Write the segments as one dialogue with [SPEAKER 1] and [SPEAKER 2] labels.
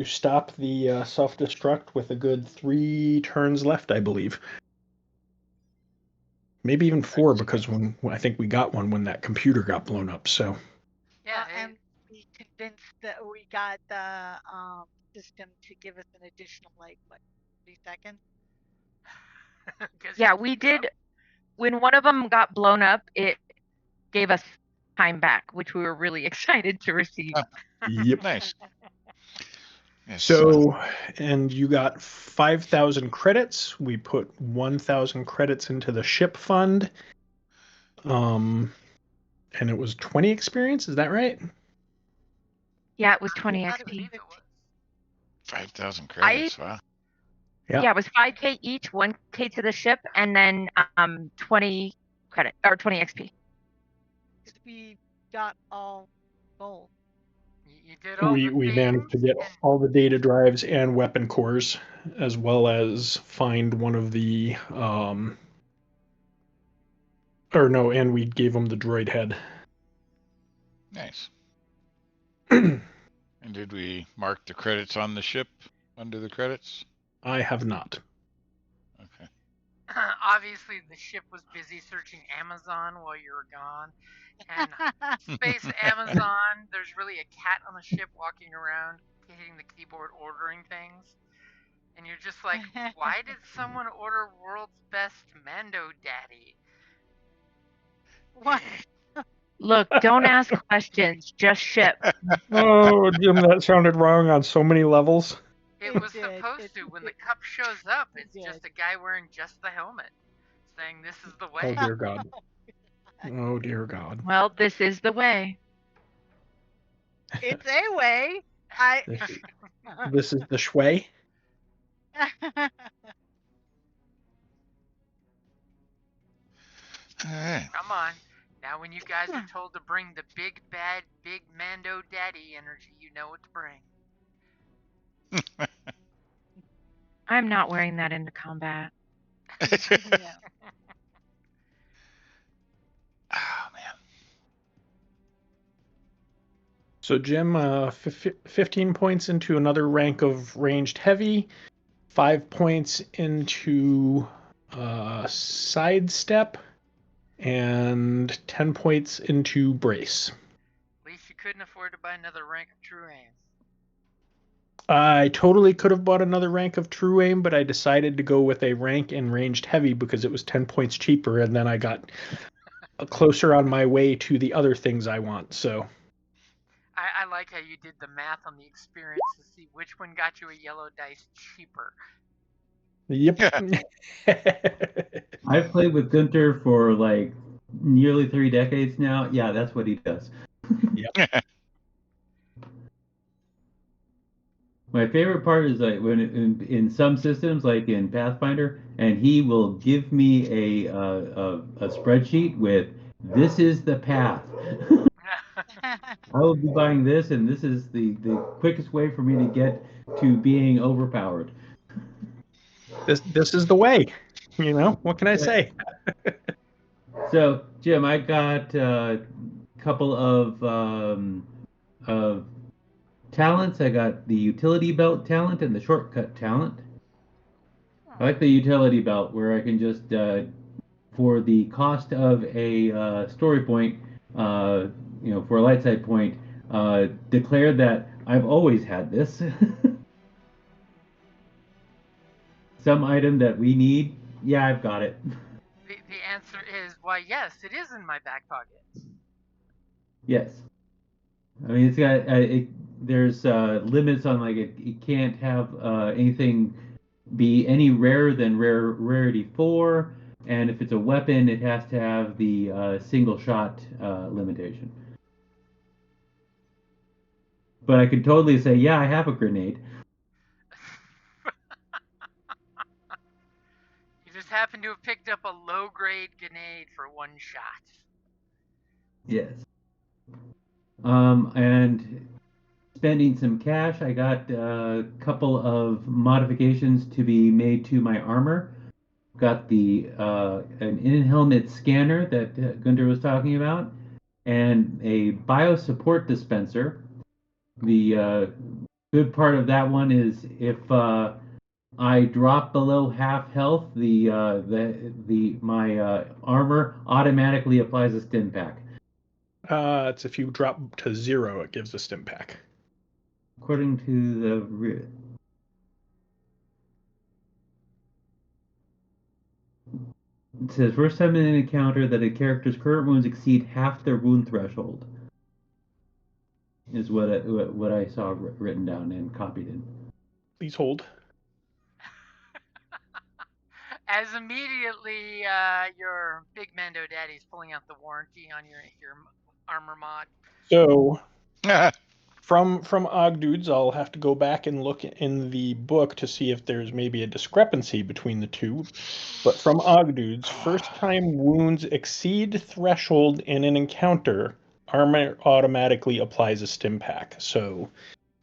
[SPEAKER 1] You stop the self-destruct with a good 3 turns left, I believe. Maybe even 4, because when I think we got one when that computer got blown up. So
[SPEAKER 2] Yeah,
[SPEAKER 3] and we convinced that we got the system to give us an additional 3 seconds.
[SPEAKER 2] yeah, we did. When one of them got blown up, it gave us time back, which we were really excited to receive.
[SPEAKER 1] Yep.
[SPEAKER 4] Nice. Yes.
[SPEAKER 1] So, and you got 5,000 credits. We put 1,000 credits into the ship fund. And it was 20 experience. Is that right?
[SPEAKER 2] Yeah, it was 20 XP.
[SPEAKER 4] 5,000 credits. Wow.
[SPEAKER 2] Yeah, it was 5K each, 1K to the ship, and then 20 credit or 20 XP.
[SPEAKER 3] We got all gold.
[SPEAKER 2] You did all
[SPEAKER 1] we managed to get all the data drives and weapon cores, as well as find one of the and we gave them the droid head.
[SPEAKER 4] Nice. And did we mark the credits on the ship under the credits?
[SPEAKER 1] I have not.
[SPEAKER 4] Okay.
[SPEAKER 5] Obviously, the ship was busy searching Amazon while you were gone. And Space Amazon, there's really a cat on the ship walking around, hitting the keyboard, ordering things. And you're just like, why did someone order World's Best Mando Daddy?
[SPEAKER 3] What?
[SPEAKER 2] Look, don't ask questions, just ship.
[SPEAKER 1] Oh, Jim, that sounded wrong on so many levels.
[SPEAKER 5] It was supposed to. When the cup shows up, it's just a guy wearing just the helmet, saying this is the way.
[SPEAKER 1] Oh, dear God. Oh, dear God.
[SPEAKER 2] Well, this is the way.
[SPEAKER 3] It's a way.
[SPEAKER 1] This is the shway.
[SPEAKER 5] Come on. Now when you guys are told to bring the big, bad, big Mando Daddy energy, you know what to bring.
[SPEAKER 2] I'm not wearing that into combat.
[SPEAKER 3] Yeah.
[SPEAKER 4] Oh, man.
[SPEAKER 1] So, Jim, 15 points into another rank of ranged heavy, 5 points into sidestep, and 10 points into brace.
[SPEAKER 5] At least you couldn't afford to buy another rank of true aim.
[SPEAKER 1] I totally could have bought another rank of true aim, but I decided to go with a rank in ranged heavy because it was 10 points cheaper, and then I got closer on my way to the other things I want. So
[SPEAKER 5] I like how you did the math on the experience to see which one got you a yellow dice cheaper.
[SPEAKER 1] Yep.
[SPEAKER 6] I've played with Gunther for like nearly 3 decades now. Yeah, that's what he does.
[SPEAKER 1] Yep.
[SPEAKER 6] My favorite part is like when in some systems, like in Pathfinder, and he will give me a spreadsheet with this is the path. I will be buying this, and this is the quickest way for me to get to being overpowered.
[SPEAKER 1] This is the way. You know, what can I say?
[SPEAKER 6] So, Jim, I got a couple of talents. I got the utility belt talent and the shortcut talent. I like the utility belt where I can just, for the cost of a story point, for a light side point, declare that I've always had this. Some item that we need, yeah, I've got it.
[SPEAKER 5] The answer is, why, yes, it is in my back pocket.
[SPEAKER 6] Yes. I mean, it's got, there's limits on, like, it can't have anything be any rarer than rarity 4, and if it's a weapon, it has to have the single shot limitation. But I could totally say, yeah, I have a grenade.
[SPEAKER 5] You just happen to have picked up a low-grade grenade for one shot.
[SPEAKER 6] Yes. And spending some cash, I got a couple of modifications to be made to my armor. Got the an in-helmet scanner that Gunther was talking about, and a bio support dispenser. The good part of that one is if I drop below half health, my armor automatically applies a stim pack.
[SPEAKER 1] It's if you drop to 0, it gives a stim pack.
[SPEAKER 6] According to the it says first time in an encounter that a character's current wounds exceed half their wound threshold. Is what I saw written down and copied in.
[SPEAKER 1] Please hold.
[SPEAKER 5] As immediately your big Mando daddy's pulling out the warranty on your armor mod.
[SPEAKER 1] So from Ogdudes, I'll have to go back and look in the book to see if there's maybe a discrepancy between the two. But from Ogdudes, first time wounds exceed threshold in an encounter, armor automatically applies a stim pack. So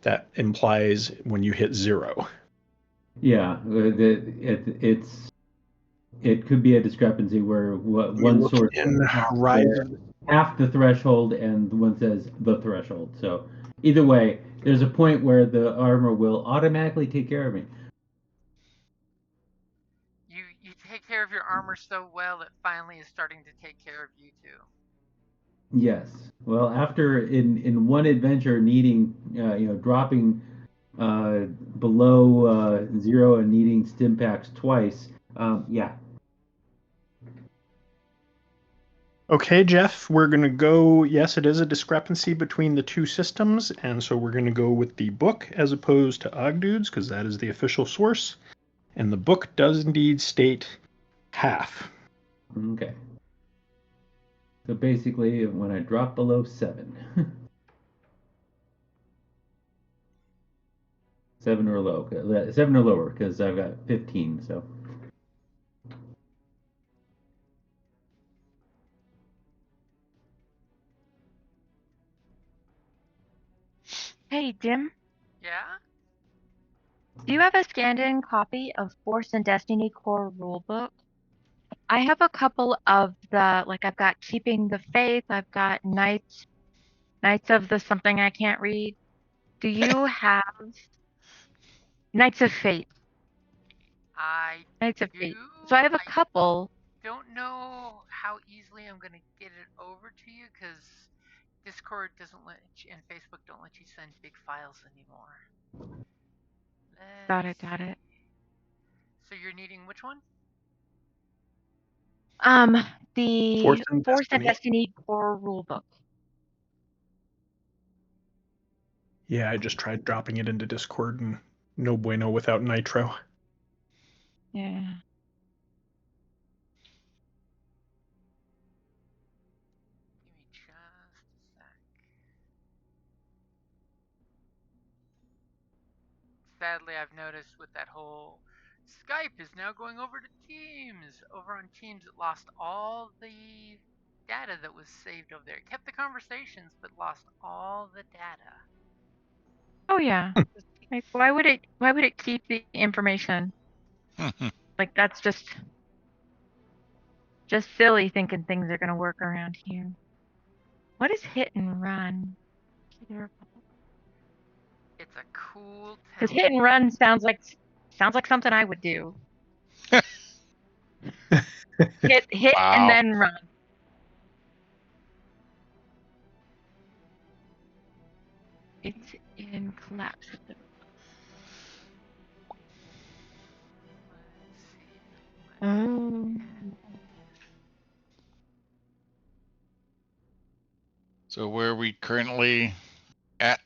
[SPEAKER 1] that implies when you hit 0.
[SPEAKER 6] Yeah, it could be a discrepancy where one source half the threshold and one says the threshold. So either way, there's a point where the armor will automatically take care of me.
[SPEAKER 5] You take care of your armor so well it finally is starting to take care of you too.
[SPEAKER 6] Yes. Well, after in one adventure needing dropping below 0 and needing stim packs twice, yeah.
[SPEAKER 1] Okay, Jeff, we're going to go, yes, it is a discrepancy between the two systems, and so we're going to go with the book as opposed to Ogdudes, because that is the official source. And the book does indeed state half.
[SPEAKER 6] Okay. So basically, when I drop below 7. 7 or low. 7 or lower, because I've got 15, so...
[SPEAKER 2] Hey, Jim,
[SPEAKER 5] Yeah?
[SPEAKER 2] do you have a scanned-in copy of Force and Destiny Core Rulebook? I have a couple of I've got Keeping the Faith, I've got Knights of the something I can't read. Do you have Knights of Fate? Knights of Fate. So I have a couple.
[SPEAKER 5] Don't know how easily I'm going to get it over to you because Discord doesn't let you, and Facebook don't let you send big files anymore.
[SPEAKER 2] Got it.
[SPEAKER 5] So you're needing which one?
[SPEAKER 2] The Force and Destiny Core Rulebook.
[SPEAKER 1] Yeah, I just tried dropping it into Discord and no bueno without Nitro.
[SPEAKER 2] Yeah.
[SPEAKER 5] Give me just a sec. Sadly, I've noticed with that whole Skype is now going over to Teams. Over on Teams, it lost all the data that was saved over there. It kept the conversations, but lost all the data.
[SPEAKER 2] Oh yeah. Like why would it keep the information? Like that's just silly thinking things are gonna work around here. What is hit and run?
[SPEAKER 5] It's a cool
[SPEAKER 2] Because hit and run sounds like something I would do. hit
[SPEAKER 4] Wow.
[SPEAKER 2] and then run. It's in collapse. Oh.
[SPEAKER 4] So where are we currently at?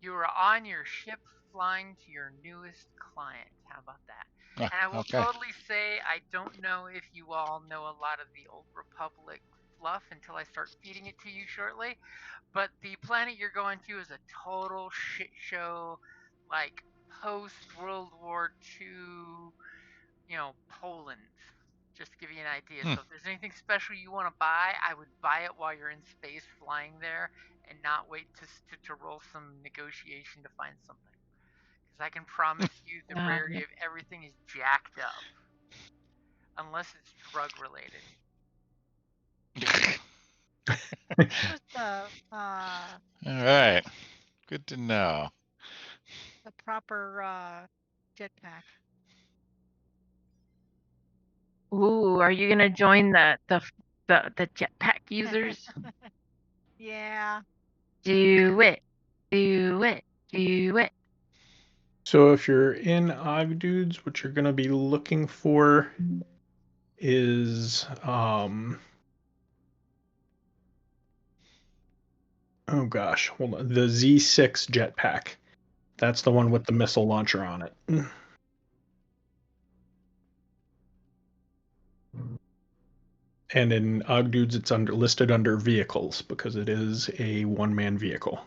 [SPEAKER 5] You are on your ship flying to your newest client. How about that? And I will totally say I don't know if you all know a lot of the Old Republic fluff until I start feeding it to you shortly. But the planet you're going to is a total shit show, like post-World War II, Poland. Just to give you an idea. So if there's anything special you want to buy, I would buy it while you're in space flying there and not wait to roll some negotiation to find something. Because I can promise you the rarity of everything is jacked up. Unless it's drug related.
[SPEAKER 3] It was
[SPEAKER 4] All right. Good to know.
[SPEAKER 3] the proper jetpack.
[SPEAKER 2] Ooh, are you gonna join the jetpack users?
[SPEAKER 3] Yeah.
[SPEAKER 2] Do it. Do it. Do it.
[SPEAKER 1] So if you're in Ogdudes, what you're going to be looking for is oh gosh, hold on. The Z6 jetpack. That's the one with the missile launcher on it. And in Ogdudes, it's listed under vehicles because it is a one-man vehicle.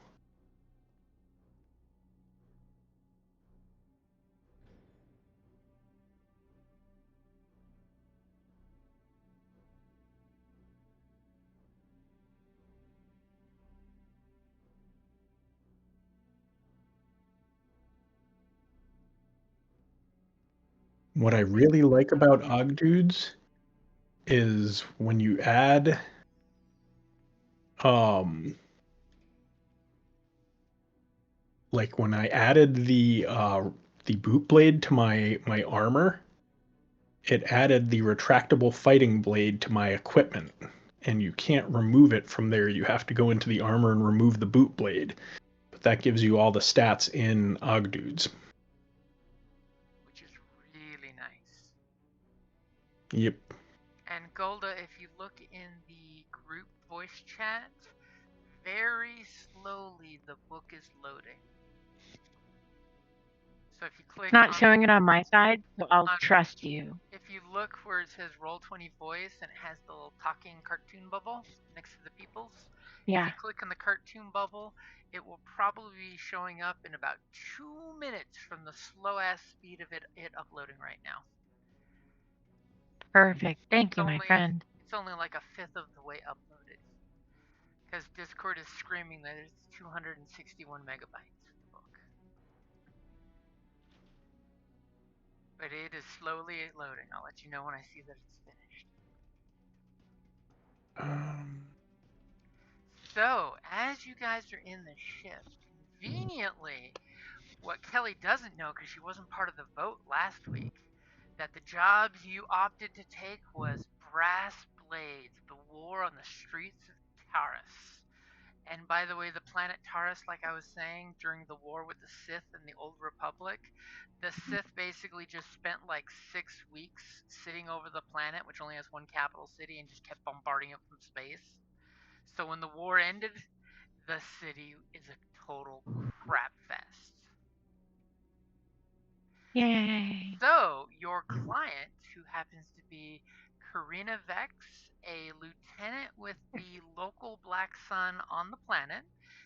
[SPEAKER 1] What I really like about Ogdudes is when you add like when I added the boot blade to my armor, it added the retractable fighting blade to my equipment, and you can't remove it from there. You have to go into the armor and remove the boot blade. But that gives you all the stats in Ogdudes.
[SPEAKER 5] Which is really nice.
[SPEAKER 1] Yep.
[SPEAKER 5] And Golda, if you look in the group voice chat, very slowly the book is loading. So if you click
[SPEAKER 2] It's not showing it on my side, so I'll trust you.
[SPEAKER 5] If you look where it says Roll20 voice and it has the little talking cartoon bubble next to the peoples,
[SPEAKER 2] Yeah.
[SPEAKER 5] if you click on the cartoon bubble, it will probably be showing up in about 2 minutes from the slow ass speed of it uploading right now.
[SPEAKER 2] Perfect. Thank you, my friend.
[SPEAKER 5] It's only like a fifth of the way uploaded. Because Discord is screaming that it's 261 megabytes for the book. But it is slowly loading. I'll let you know when I see that it's finished. So, as you guys are in the ship, conveniently, what Kelly doesn't know, because she wasn't part of the vote last week, that the jobs you opted to take was Brass Blades, the war on the streets of Taris. And by the way, the planet Taris, like I was saying, during the war with the Sith and the Old Republic, the Sith basically just spent like 6 weeks sitting over the planet, which only has one capital city, and just kept bombarding it from space. So when the war ended, the city is a total crap fest.
[SPEAKER 2] Yay.
[SPEAKER 5] So your client, who happens to be Krinna Vex, a lieutenant with the local Black Sun on the planet.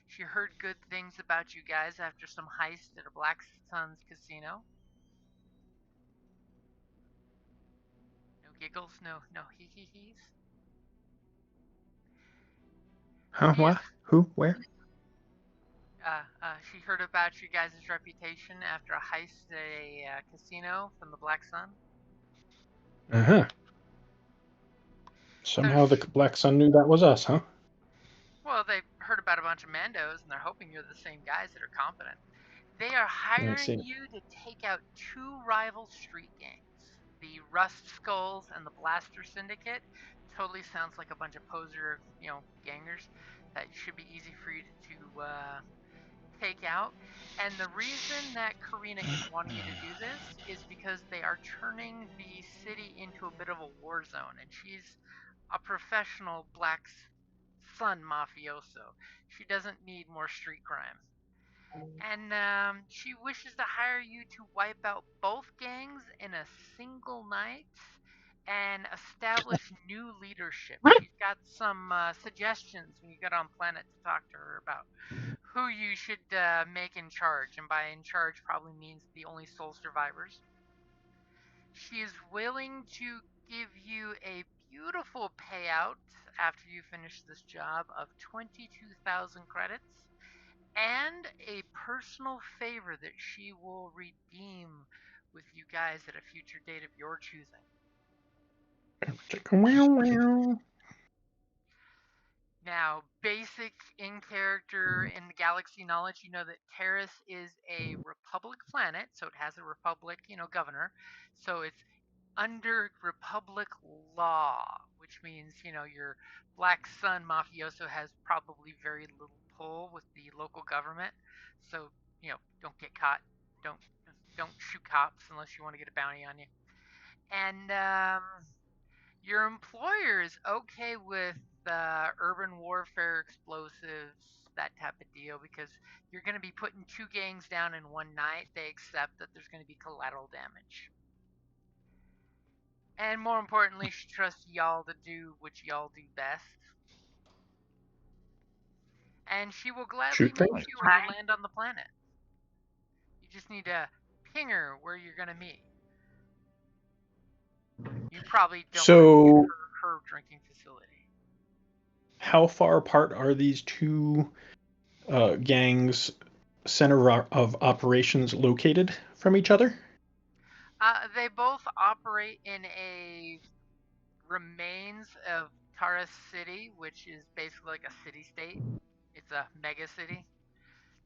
[SPEAKER 5] She heard good things about you guys after some heist at a Black Sun's casino. No giggles, no hee-hee-hees.
[SPEAKER 1] Huh? What? Who? Where?
[SPEAKER 5] She heard about you guys' reputation after a heist at a casino from the Black Sun.
[SPEAKER 1] Uh-huh. Somehow the Black Sun knew that was us, huh?
[SPEAKER 5] Well, they heard about a bunch of Mandos, and they're hoping you're the same guys that are competent. They are hiring you to take out 2 rival street gangs, the Rust Skulls and the Blaster Syndicate. Totally sounds like a bunch of poser, gangers that should be easy for you to take out. And the reason that Krinna is wanting you to do this is because they are turning the city into a bit of a war zone, and she's a professional Black Sun mafioso. She doesn't need more street crime. And she wishes to hire you to wipe out both gangs in a single night and establish new leadership. She's got some suggestions when you get on planet to talk to her about who you should make in charge. And by in charge probably means the only sole survivors. She is willing to give you a beautiful payout after you finish this job of 22,000 credits and a personal favor that she will redeem with you guys at a future date of your choosing. Now, basic in-character and galaxy knowledge, you know that Taris is a republic planet, so it has a republic, governor. So it's under republic law, which means, your Black Sun mafioso has probably very little pull with the local government. So, don't get caught. Don't don't shoot cops unless you want to get a bounty on you. And your employer is okay with urban warfare, explosives, that type of deal, because you're going to be putting two gangs down in one night. They accept that there's going to be collateral damage. And more importantly, she trusts y'all to do what y'all do best. And she will gladly
[SPEAKER 1] Shoot
[SPEAKER 5] meet
[SPEAKER 1] things.
[SPEAKER 5] you when you land on the planet. You just need to ping her where you're going to meet. You probably don't
[SPEAKER 1] So,
[SPEAKER 5] want to her drinking facility.
[SPEAKER 1] how far apart are these two gangs' center of operations located from each other?
[SPEAKER 5] They both operate in a remains of Taris City, which is basically like a city-state. It's a mega city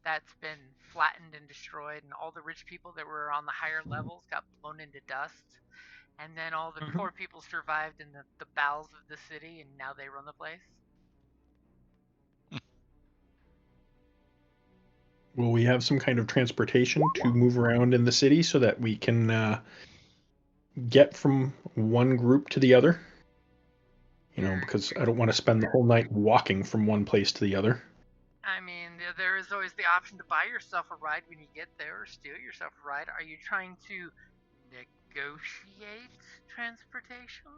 [SPEAKER 5] that's been flattened and destroyed, and all the rich people that were on the higher levels got blown into dust. And then all the poor people survived in the bowels of the city, and now they run the place.
[SPEAKER 1] Will we have some kind of transportation to move around in the city so that we can get from one group to the other? Because I don't want to spend the whole night walking from one place to the other.
[SPEAKER 5] I mean, there is always the option to buy yourself a ride when you get there, or steal yourself a ride. Are you trying to negotiate transportation?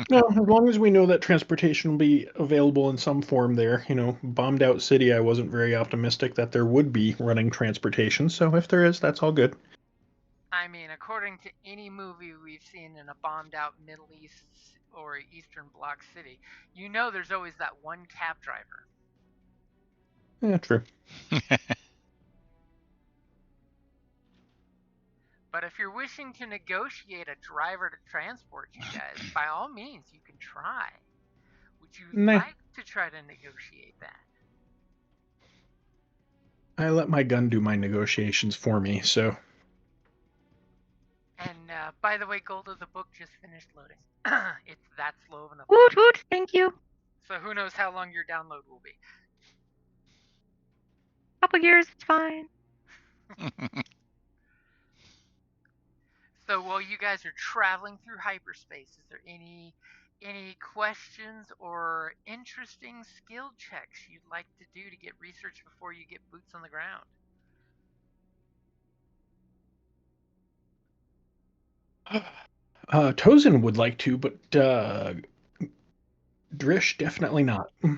[SPEAKER 1] No, as long as we know that transportation will be available in some form there. Bombed out city, I wasn't very optimistic that there would be running transportation, so if there is, that's all good.
[SPEAKER 5] I mean, according to any movie we've seen in a bombed out Middle East or Eastern Bloc city, there's always that one cab driver.
[SPEAKER 1] Yeah, true.
[SPEAKER 5] But if you're wishing to negotiate a driver to transport you guys, by all means, you can try. Would you like to try to negotiate that?
[SPEAKER 1] I let my gun do my negotiations for me, so.
[SPEAKER 5] And by the way, Gold of the Book just finished loading. It's that slow of an upload.
[SPEAKER 2] Woot woot, thank you.
[SPEAKER 5] So who knows how long your download will be.
[SPEAKER 2] Couple years, it's fine.
[SPEAKER 5] So while you guys are traveling through hyperspace, is there any questions or interesting skill checks you'd like to do to get research before you get boots on the ground?
[SPEAKER 1] Tozen would like to, but Drish definitely not.
[SPEAKER 4] All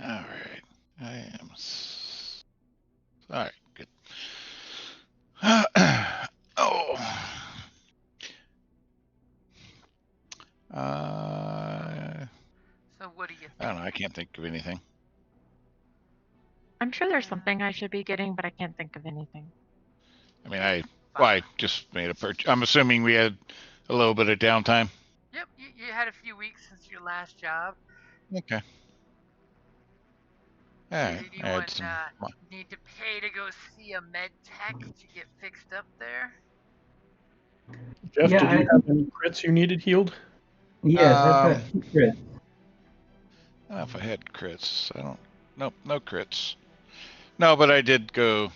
[SPEAKER 4] right. I am. All right, good. Oh.
[SPEAKER 5] So what do you think?
[SPEAKER 4] I don't know. I can't think of anything.
[SPEAKER 2] I'm sure there's something I should be getting, but I can't think of anything.
[SPEAKER 4] I mean, I just made a purchase. I'm assuming we had a little bit of downtime.
[SPEAKER 5] Yep, you had a few weeks since your last job.
[SPEAKER 4] Okay. All right.
[SPEAKER 5] Did anyone need to pay to go see a med tech to get fixed up there?
[SPEAKER 1] Jeff, did you have any crits you needed healed?
[SPEAKER 6] Yes, I've got 2 crits.
[SPEAKER 4] I don't know if I had crits. I don't. Nope, no crits. No, but I did go.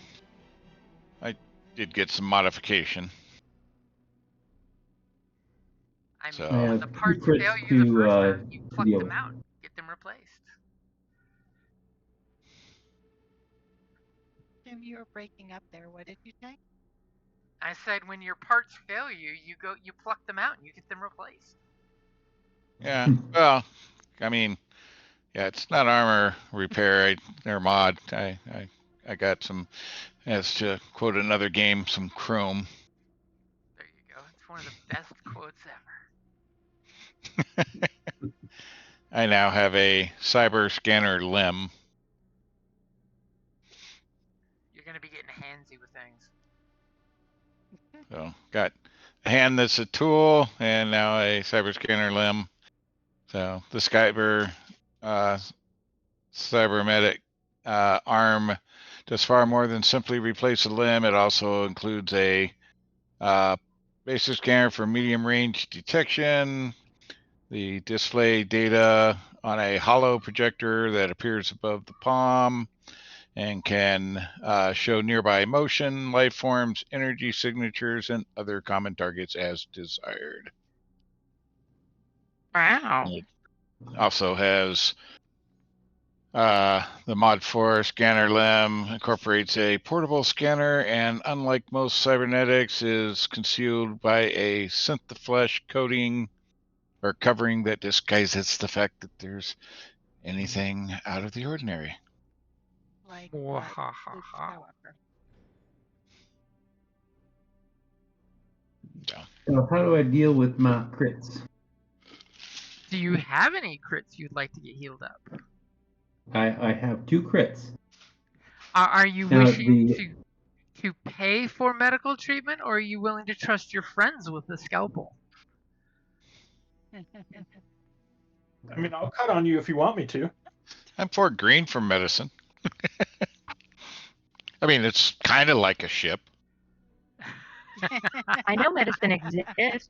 [SPEAKER 4] I did get some modification.
[SPEAKER 5] I mean,
[SPEAKER 4] So,
[SPEAKER 5] when the parts fail you the first time, you pluck them out, get them replaced.
[SPEAKER 3] Jim, you were breaking up there. What did you say?
[SPEAKER 5] I said when your parts fail you, you pluck them out and you get them replaced.
[SPEAKER 4] Yeah. Well, I mean, yeah, it's not armor repair or mod. I got some, as to quote another game, some chrome.
[SPEAKER 5] There you go. It's one of the best quotes ever.
[SPEAKER 4] I now have a cyber scanner limb.
[SPEAKER 5] You're gonna be getting handsy with things.
[SPEAKER 4] So got a hand that's a tool, and now a cyber scanner limb. So the Skyber cybernetic arm does far more than simply replace a limb. It also includes a basic scanner for medium range detection. The display data on a hollow projector that appears above the palm and can show nearby motion, life forms, energy signatures, and other common targets as desired.
[SPEAKER 2] Wow.
[SPEAKER 4] It also has the Mod 4 scanner limb incorporates a portable scanner, and unlike most cybernetics, is concealed by a synth-flesh coating or covering that disguises the fact that there's anything out of the ordinary.
[SPEAKER 3] Like what? Luke
[SPEAKER 5] Wahahaha.
[SPEAKER 3] Skywalker.
[SPEAKER 6] So how do I deal with my crits?
[SPEAKER 5] Do you have any crits you'd like to get healed up?
[SPEAKER 6] I have 2 crits.
[SPEAKER 5] Are you
[SPEAKER 6] Now,
[SPEAKER 5] wishing to pay for medical treatment, or are you willing to trust your friends with the scalpel?
[SPEAKER 1] I mean, I'll cut on you if you want me to.
[SPEAKER 4] I'm 4 green for medicine. I mean, it's kind of like a ship.
[SPEAKER 2] I know medicine exists.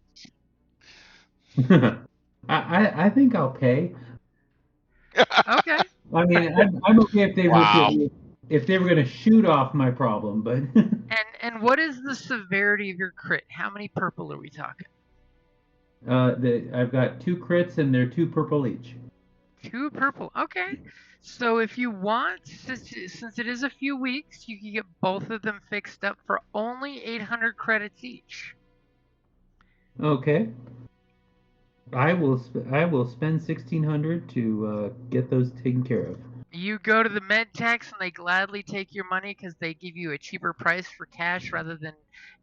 [SPEAKER 6] I think I'll pay.
[SPEAKER 5] Okay.
[SPEAKER 6] I mean, I'm okay if they
[SPEAKER 4] Wow.
[SPEAKER 6] if they were going to shoot off my problem, but
[SPEAKER 5] And what is the severity of your crit? How many purple are we talking?
[SPEAKER 6] I've got 2 crits and they're 2 purple each.
[SPEAKER 5] 2 purple. Okay. So if you want, since it is a few weeks, you can get both of them fixed up for only 800 credits each.
[SPEAKER 6] Okay. I will spend 1,600 to get those taken care of.
[SPEAKER 5] You go to the med techs and they gladly take your money because they give you a cheaper price for cash rather than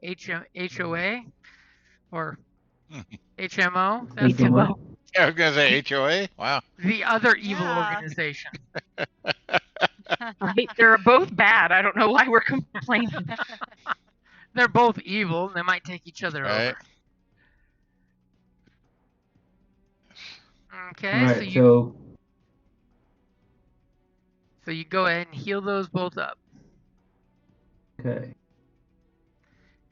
[SPEAKER 5] HOA or HMO. That's the
[SPEAKER 6] HMO?
[SPEAKER 4] Yeah, I was gonna say HOA. Wow.
[SPEAKER 5] the other evil
[SPEAKER 3] Yeah.
[SPEAKER 5] organization.
[SPEAKER 2] Right? They're both bad. I don't know why we're complaining.
[SPEAKER 5] They're both evil and they might take each other
[SPEAKER 4] Right.
[SPEAKER 5] over. Okay,
[SPEAKER 6] All right,
[SPEAKER 5] so you go ahead and heal those both up.
[SPEAKER 6] okay.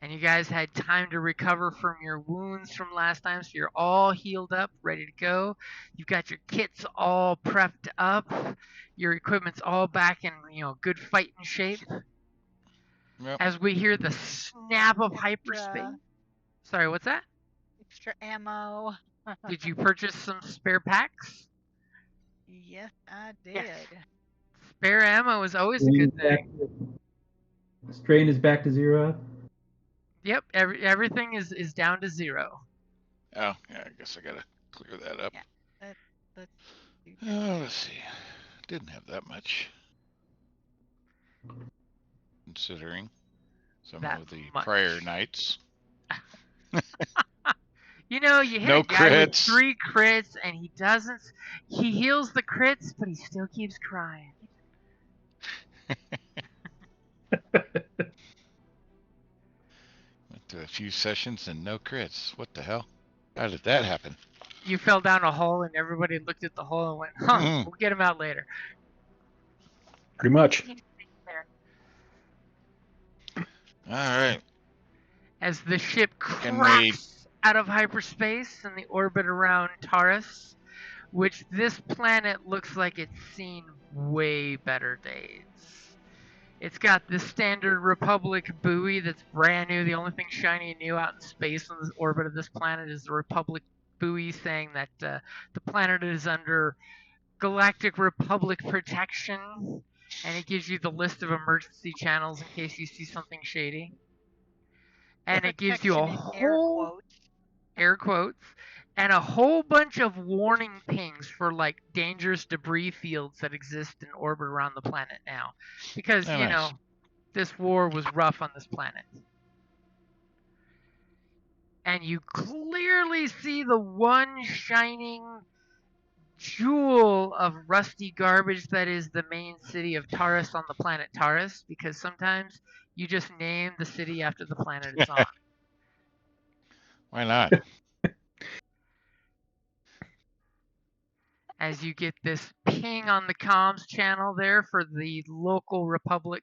[SPEAKER 5] And you guys had time to recover from your wounds from last time, so you're all healed up, ready to go. You've got your kits all prepped up. Your equipment's all back in, good fighting shape.
[SPEAKER 4] Yep.
[SPEAKER 5] As we hear the snap of hyperspace.
[SPEAKER 3] Yeah.
[SPEAKER 5] Sorry, what's that?
[SPEAKER 3] Extra ammo.
[SPEAKER 5] Did you purchase some spare packs?
[SPEAKER 3] Yes, I did.
[SPEAKER 2] Yes.
[SPEAKER 5] Spare ammo is always a good thing.
[SPEAKER 6] Strain is back to 0.
[SPEAKER 5] Yep, everything is down to 0.
[SPEAKER 4] Oh, yeah. I guess I gotta clear that up.
[SPEAKER 3] Yeah. Let's do that.
[SPEAKER 4] Let's see. Didn't have that much, considering some
[SPEAKER 5] That
[SPEAKER 4] of the
[SPEAKER 5] much.
[SPEAKER 4] prior nights.
[SPEAKER 5] You hit
[SPEAKER 4] No
[SPEAKER 5] a guy with
[SPEAKER 4] crits.
[SPEAKER 5] 3 crits, and he heals the crits, but he still keeps crying.
[SPEAKER 4] Went to a few sessions and no crits. What the hell? How did that happen?
[SPEAKER 5] You fell down a hole, and everybody looked at the hole and went, huh,
[SPEAKER 4] Mhm.
[SPEAKER 5] we'll get him out later.
[SPEAKER 1] Pretty much.
[SPEAKER 4] All right.
[SPEAKER 5] As the ship
[SPEAKER 4] Can
[SPEAKER 5] cracks out of hyperspace in the orbit around Taris, which this planet looks like it's seen way better days. It's got the standard Republic buoy that's brand new. The only thing shiny and new out in space in the orbit of this planet is the Republic buoy, saying that the planet is under Galactic Republic protection, and it gives you the list of emergency channels in case you see something shady. And it gives you a
[SPEAKER 3] Protection in air
[SPEAKER 5] whole
[SPEAKER 3] quotes.
[SPEAKER 5] air quotes and a whole bunch of warning pings for like dangerous debris fields that exist in orbit around the planet now, because
[SPEAKER 4] Oh, nice.
[SPEAKER 5] this war was rough on this planet. And you clearly see the one shining jewel of rusty garbage that is the main city of Taris on the planet Taris, because sometimes you just name the city after the planet it's on.
[SPEAKER 4] Why not?
[SPEAKER 5] as you get this ping on the comms channel there for the local Republic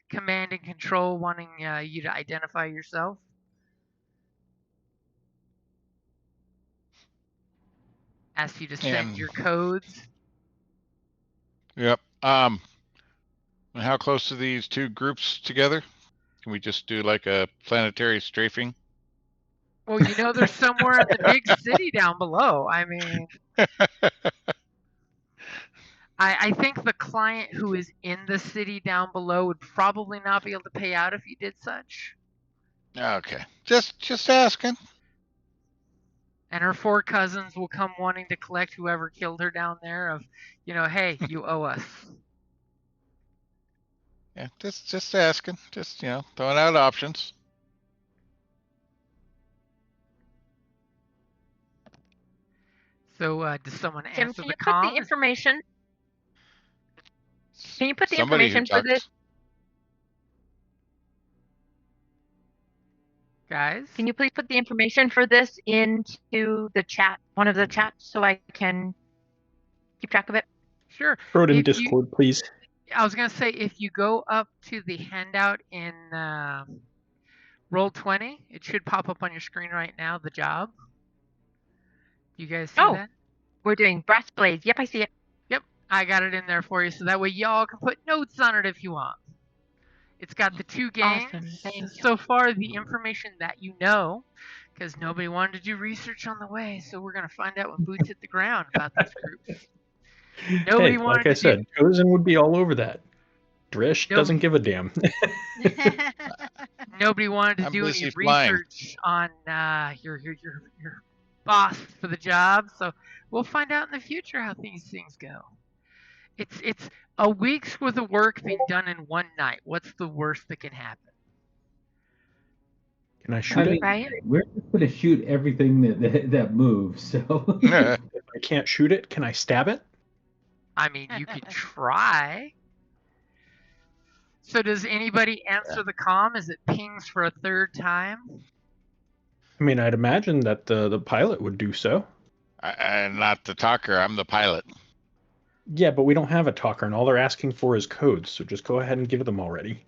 [SPEAKER 5] command and control wanting you to identify yourself. Asks you to send your codes.
[SPEAKER 4] Yep. How close are these two groups together? Can we just do like a planetary strafing?
[SPEAKER 5] Well, you know they're somewhere in the big city down below. I mean, I think the client who is in the city down below would probably not be able to pay out if you did such.
[SPEAKER 4] Okay. Just asking.
[SPEAKER 5] And her 4 cousins will come wanting to collect whoever killed her down there of, hey, you owe us.
[SPEAKER 4] Yeah, just asking. Just, throwing out options.
[SPEAKER 5] So does someone
[SPEAKER 2] Tim,
[SPEAKER 5] answer
[SPEAKER 2] can
[SPEAKER 5] the
[SPEAKER 2] you put the
[SPEAKER 5] comm?
[SPEAKER 2] information? Can you put the
[SPEAKER 4] Somebody
[SPEAKER 2] information
[SPEAKER 4] who
[SPEAKER 2] for this?
[SPEAKER 4] talks.
[SPEAKER 5] Guys?
[SPEAKER 2] Can you please put the information for this into the chat, one of the chats, so I can keep track of it?
[SPEAKER 5] Sure.
[SPEAKER 1] Throw it in Discord, please.
[SPEAKER 5] I was going to say, if you go up to the handout in Roll20, it should pop up on your screen right now, the job. You guys see that?
[SPEAKER 2] We're doing brass blades. Yep, I see it.
[SPEAKER 5] Yep, I got it in there for you, so that way y'all can put notes on it if you want. It's got the 2 games.
[SPEAKER 2] Awesome. Thank you.
[SPEAKER 5] So far, the information that you know, because nobody wanted to do research on the way, so we're going to find out when boots hit the ground about these groups. Nobody wanted
[SPEAKER 1] like I
[SPEAKER 5] to
[SPEAKER 1] said, Chosen would be all over that. Drish doesn't give a damn.
[SPEAKER 5] Nobody wanted to do any research on your boss for the job, so we'll find out in the future how these things go. It's a week's worth of work being done in one night. What's the worst that can happen?
[SPEAKER 1] Can I shoot it?
[SPEAKER 2] Right?
[SPEAKER 6] We're just going to shoot everything that moves. So
[SPEAKER 1] if I can't shoot it, can I stab it?
[SPEAKER 5] I mean, you could try. So does anybody answer the comm as it pings for a 3rd time?
[SPEAKER 1] I mean, I'd imagine that the pilot would do so.
[SPEAKER 4] I'm not the talker. I'm the pilot.
[SPEAKER 1] Yeah, but we don't have a talker, and all they're asking for is codes, so just go ahead and give them already.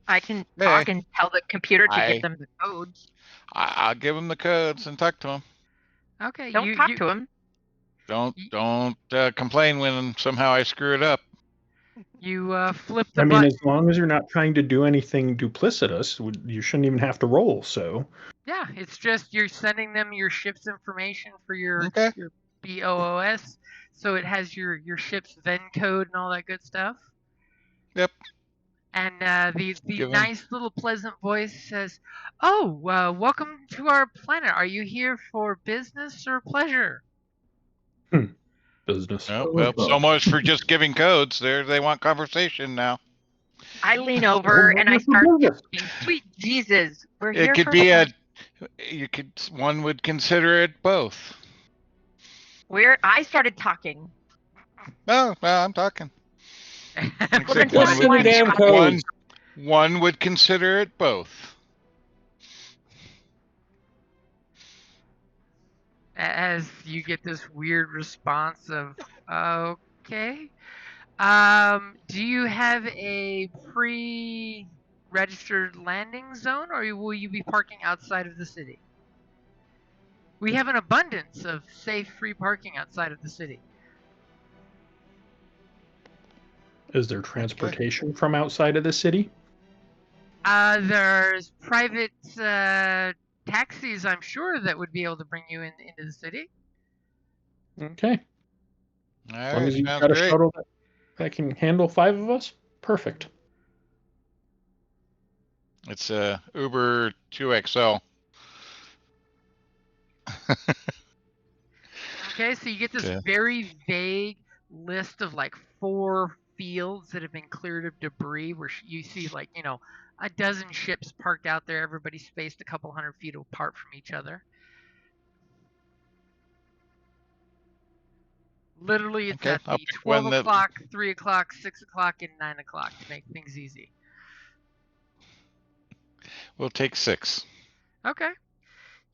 [SPEAKER 2] I can talk and tell the computer to give them the codes.
[SPEAKER 4] I'll give them the codes and talk to them.
[SPEAKER 5] Okay.
[SPEAKER 2] Don't talk to them.
[SPEAKER 4] Don't complain when somehow I screw it up.
[SPEAKER 5] You flip the button.
[SPEAKER 1] I mean, as long as you're not trying to do anything duplicitous, you shouldn't even have to roll, so...
[SPEAKER 5] Yeah, it's just you're sending them your ship's information for your BOOS, so it has your ship's VEN code and all that good stuff.
[SPEAKER 4] Yep.
[SPEAKER 5] And the nice little pleasant voice says, "Oh, welcome to our planet. Are you here for business or pleasure?"
[SPEAKER 1] Business.
[SPEAKER 4] Oh, well, so much for just giving codes. They want conversation now.
[SPEAKER 2] I lean over and I start talking. Sweet Jesus, we're here.
[SPEAKER 4] It could be one would consider it both.
[SPEAKER 2] I started talking.
[SPEAKER 4] No, I'm talking. One would consider it both.
[SPEAKER 5] As you get this weird response of, okay. Do you have a pre-registered landing zone, or will you be parking outside of the city? We have an abundance of safe, free parking outside of the city.
[SPEAKER 1] Is there transportation from outside of the city?
[SPEAKER 5] There's private taxis, I'm sure, that would be able to bring you into the city.
[SPEAKER 1] Okay.
[SPEAKER 4] As
[SPEAKER 1] long as you've got a shuttle that can handle 5 of us, perfect.
[SPEAKER 4] It's a Uber 2XL.
[SPEAKER 5] Okay, so you get this very vague list of like 4 fields that have been cleared of debris, where you see like, a dozen ships parked out there, everybody spaced a couple 100 feet apart from each other. Literally, it's at the 12 o'clock, 3 o'clock, 6 o'clock, and 9 o'clock to make things easy.
[SPEAKER 4] We'll take 6.
[SPEAKER 5] Okay.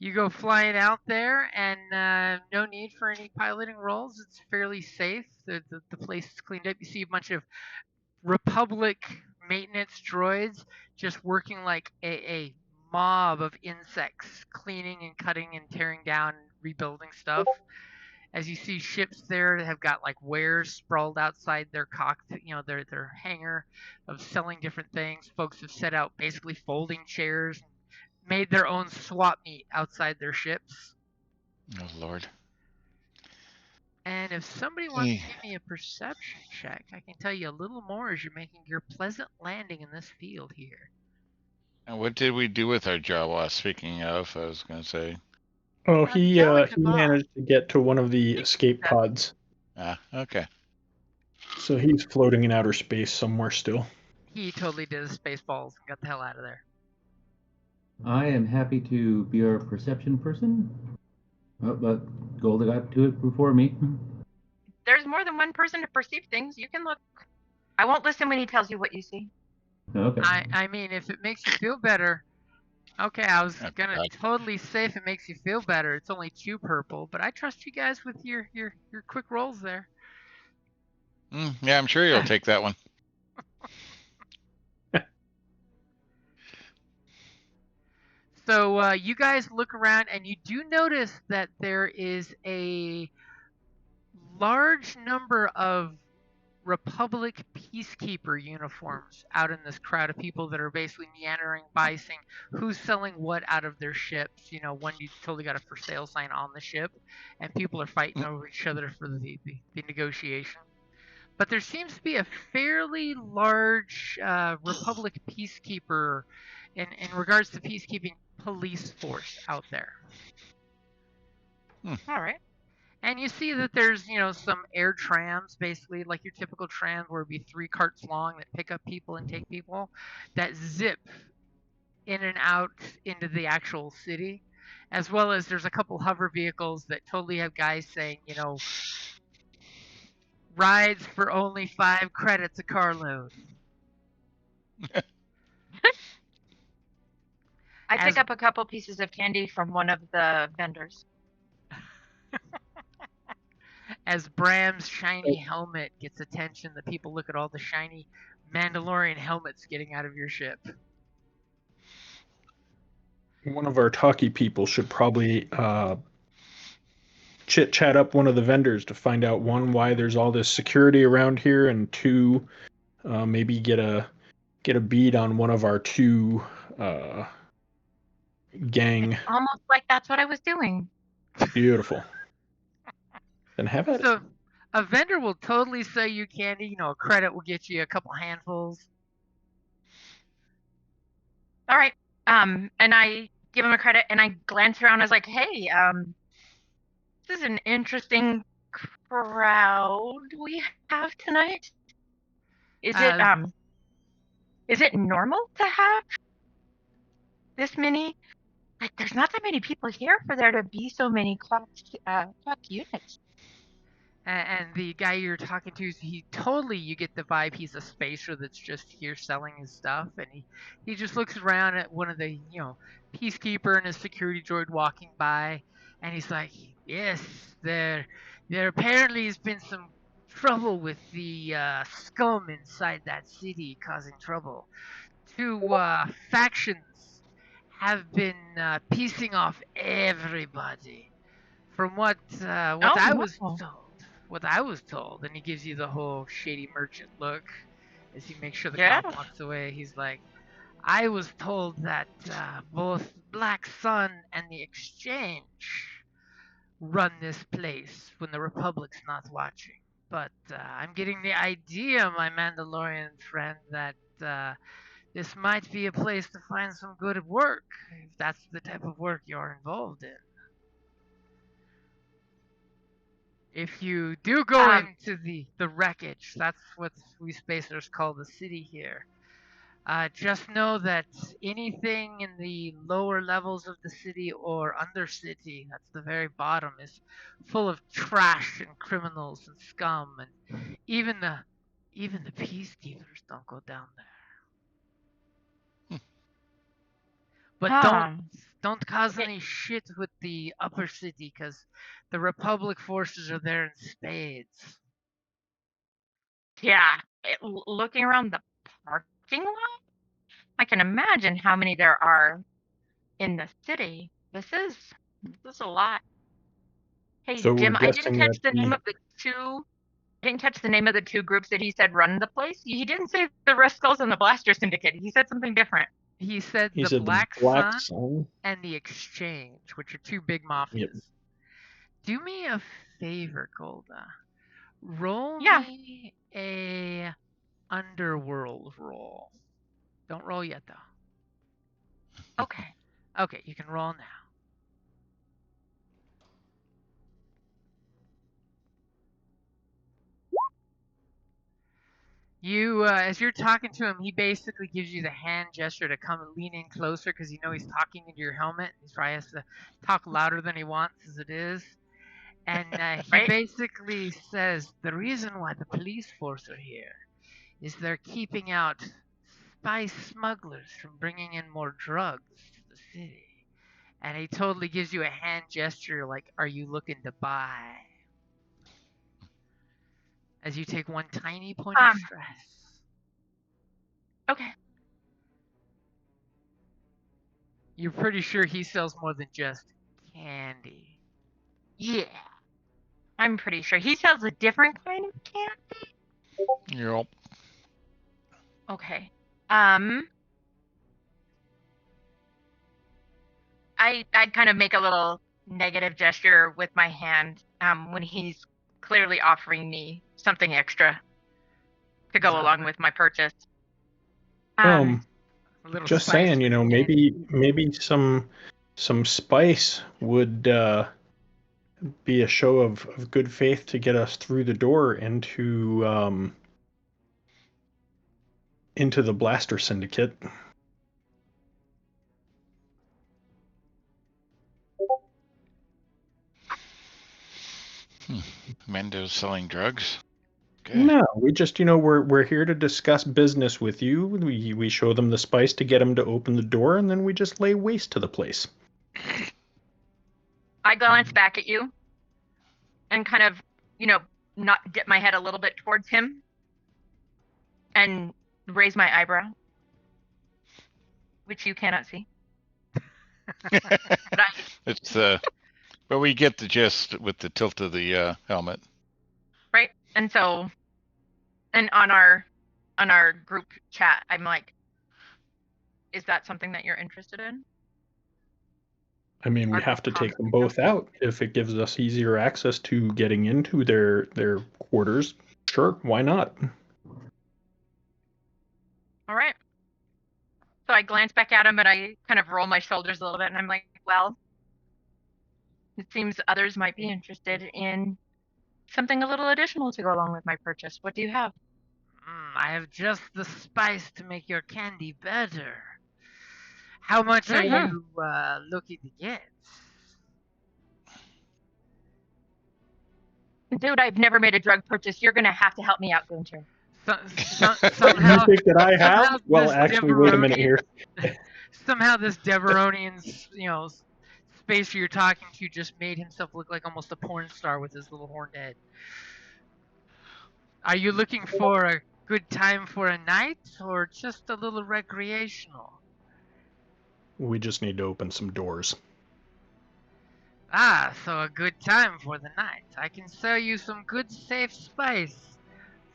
[SPEAKER 5] You go flying out there, and no need for any piloting rolls. It's fairly safe. The place is cleaned up. You see a bunch of Republic maintenance droids just working like a mob of insects, cleaning and cutting and tearing down and rebuilding stuff. As you see ships there that have got like wares sprawled outside their cockpit, their hangar of selling different things. Folks have set out basically folding chairs and made their own swap meet outside their ships.
[SPEAKER 4] Oh, Lord.
[SPEAKER 5] And if somebody wants to give me a perception check, I can tell you a little more as you're making your pleasant landing in this field here.
[SPEAKER 4] And what did we do with our Jawa, speaking of? I was going to say.
[SPEAKER 1] Oh,
[SPEAKER 3] The
[SPEAKER 1] he
[SPEAKER 3] Jawa took off.
[SPEAKER 1] managed to get to one of the escape pods,
[SPEAKER 4] Okay.
[SPEAKER 1] so he's floating in outer space somewhere still.
[SPEAKER 5] He totally did his Spaceballs and got the hell out of there.
[SPEAKER 6] I am happy to be our perception person. Oh, but Golda got to it before me.
[SPEAKER 2] There's more than one person to perceive things. You can look. I won't listen when he tells you what you see.
[SPEAKER 6] Okay.
[SPEAKER 5] I mean, if it makes you feel better. Okay, I was
[SPEAKER 4] Oh,
[SPEAKER 5] gonna
[SPEAKER 4] God.
[SPEAKER 5] totally say if it makes you feel better. It's only 2 purple, but I trust you guys with your quick rolls there.
[SPEAKER 4] Yeah, I'm sure you'll take that one.
[SPEAKER 5] So you guys look around and you do notice that there is a large number of Republic Peacekeeper uniforms out in this crowd of people that are basically meandering by, saying who's selling what out of their ships. One you totally got a for sale sign on the ship, and people are fighting over each other for the negotiation. But there seems to be a fairly large Republic Peacekeeper in regards to peacekeeping police force out there.
[SPEAKER 2] All right.
[SPEAKER 5] And you see that there's, some air trams, basically like your typical tram where it'd be 3 carts long that pick up people and take people, that zip in and out into the actual city, as well as there's a couple hover vehicles that totally have guys saying, rides for only 5 credits a carload.
[SPEAKER 2] I pick up a couple pieces of candy from one of the vendors.
[SPEAKER 5] As Bram's shiny helmet gets attention, the people look at all the shiny Mandalorian helmets getting out of your ship.
[SPEAKER 1] One of our talkie people should probably chit-chat up one of the vendors to find out, 1, why there's all this security around here, and 2, maybe get a bead on one of our 2 gang.
[SPEAKER 2] It's almost like that's what I was doing.
[SPEAKER 1] Beautiful. Then have at it.
[SPEAKER 5] So a vendor will totally sell you candy. A credit will get you a couple handfuls.
[SPEAKER 2] All right. And I give him a credit, and I glance around. I was like, "Hey, this is an interesting crowd we have tonight. Is it normal to have this many? Like, there's not that many people here for there to be so many clocked units."
[SPEAKER 5] And the guy you're talking to, you get the vibe he's a spacer that's just here selling his stuff, and he just looks around at one of the peacekeeper and his security droid walking by, and he's like, yes, there apparently has been some trouble with the scum inside that city causing trouble. 2 factions have been piecing off everybody. From what I was told. What I was told, and he gives you the whole shady merchant look as he makes sure the cop walks away. He's like, I was told that both Black Sun and the Exchange run this place when the Republic's not watching. But I'm getting the idea, my Mandalorian friend, that this might be a place to find some good work, if that's the type of work you're involved in. If you do go into the wreckage, that's what we spacers call the city here. Just know that anything in the lower levels of the city or undercity, that's the very bottom, is full of trash and criminals and scum, and even the peacekeepers don't go down there. But Don't cause
[SPEAKER 2] Okay.
[SPEAKER 5] any shit with the upper city, because the Republic forces are there in spades.
[SPEAKER 2] Yeah, looking around the parking lot, I can imagine how many there are in the city. This is a lot. Hey,
[SPEAKER 1] So we're
[SPEAKER 2] Jim, I didn't
[SPEAKER 1] guessing
[SPEAKER 2] catch
[SPEAKER 1] that
[SPEAKER 2] the name of the two. I didn't catch the name of the two groups that he said run the place. He didn't say the Red Skulls and the Blaster Syndicate. He said something different.
[SPEAKER 5] He said
[SPEAKER 1] he
[SPEAKER 5] the
[SPEAKER 1] said the
[SPEAKER 5] Black
[SPEAKER 1] Black
[SPEAKER 5] Sun
[SPEAKER 1] Sun.
[SPEAKER 5] and the Exchange, which are two big mafias.
[SPEAKER 1] Yep.
[SPEAKER 5] Do me a favor, Golda. Roll
[SPEAKER 2] Yeah.
[SPEAKER 5] me a underworld roll. Don't roll yet, though.
[SPEAKER 2] Okay.
[SPEAKER 5] Okay, you can roll now. You, as you're talking to him, he basically gives you the hand gesture to come and lean in closer because you know he's talking into your helmet. He probably has to talk louder than he wants as it is. And he
[SPEAKER 2] Right.
[SPEAKER 5] basically says the reason why the police force are here is they're keeping out spice smugglers from bringing in more drugs to the city. And he totally gives you a hand gesture like, are you looking to buy? As you take one tiny point of stress.
[SPEAKER 2] Okay.
[SPEAKER 5] You're pretty sure he sells more than just candy.
[SPEAKER 2] Yeah. I'm pretty sure he sells a different kind of candy.
[SPEAKER 4] Yep.
[SPEAKER 2] Okay. I'd kind of make a little negative gesture with my hand when he's clearly offering me something extra to go along with my purchase.
[SPEAKER 5] A little
[SPEAKER 1] Just
[SPEAKER 5] spice
[SPEAKER 1] saying,
[SPEAKER 5] for
[SPEAKER 1] maybe some spice would be a show of good faith to get us through the door into the Blaster Syndicate.
[SPEAKER 4] Mendo's selling drugs. Okay.
[SPEAKER 1] No, we just we're here to discuss business with you. We show them the spice to get them to open the door, and then we just lay waste to the place.
[SPEAKER 2] I glance back at you and kind of, not dip my head a little bit towards him and raise my eyebrow, which you cannot see. But
[SPEAKER 4] It's but we get the gist with the tilt of the helmet.
[SPEAKER 2] right? And so, and on our group chat, I'm like, is that something that you're interested in?
[SPEAKER 1] I mean, we
[SPEAKER 2] Our
[SPEAKER 1] have to
[SPEAKER 2] group
[SPEAKER 1] take them both out if it gives us easier access to getting into their quarters. Sure, why not?
[SPEAKER 2] All right. So I glance back at him, and I kind of roll my shoulders a little bit, and I'm like, well, it seems others might be interested in something a little additional to go along with my purchase. What do you have?
[SPEAKER 5] I have just the spice to make your candy better. How much are you looking to get?
[SPEAKER 2] Dude, I've never made a drug purchase. You're going to have to help me out, Gunter.
[SPEAKER 5] Somehow,
[SPEAKER 1] you think that I have? Well, actually, wait a minute here.
[SPEAKER 5] Somehow this Deveronian, spacer you're talking to just made himself look like almost a porn star with his little horned head. Are you looking for a good time for a night or just a little recreational?
[SPEAKER 1] We just need to open some doors.
[SPEAKER 5] Ah, so a good time for the night. I can sell you some good safe spice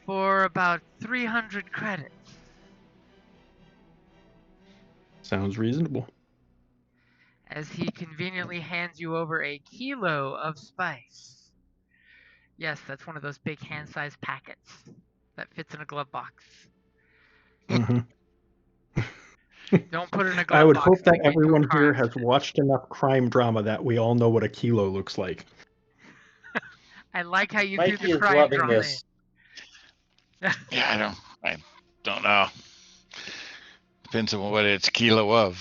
[SPEAKER 5] for about 300 credits.
[SPEAKER 1] Sounds reasonable.
[SPEAKER 5] As he conveniently hands you over a kilo of spice. Yes, that's one of those big hand-sized packets that fits in a glove box.
[SPEAKER 1] Mm-hmm.
[SPEAKER 5] Don't put it in a glove box.
[SPEAKER 1] I would hope that
[SPEAKER 5] we get into a
[SPEAKER 1] everyone
[SPEAKER 5] car
[SPEAKER 1] here has
[SPEAKER 5] accident.
[SPEAKER 1] watched enough crime drama that we all know what a kilo looks like.
[SPEAKER 5] I like how you
[SPEAKER 7] Mikey
[SPEAKER 5] do the
[SPEAKER 7] is
[SPEAKER 5] crime
[SPEAKER 7] loving
[SPEAKER 5] drama.
[SPEAKER 7] this.
[SPEAKER 4] Yeah, I don't know. Depends on what it's kilo of,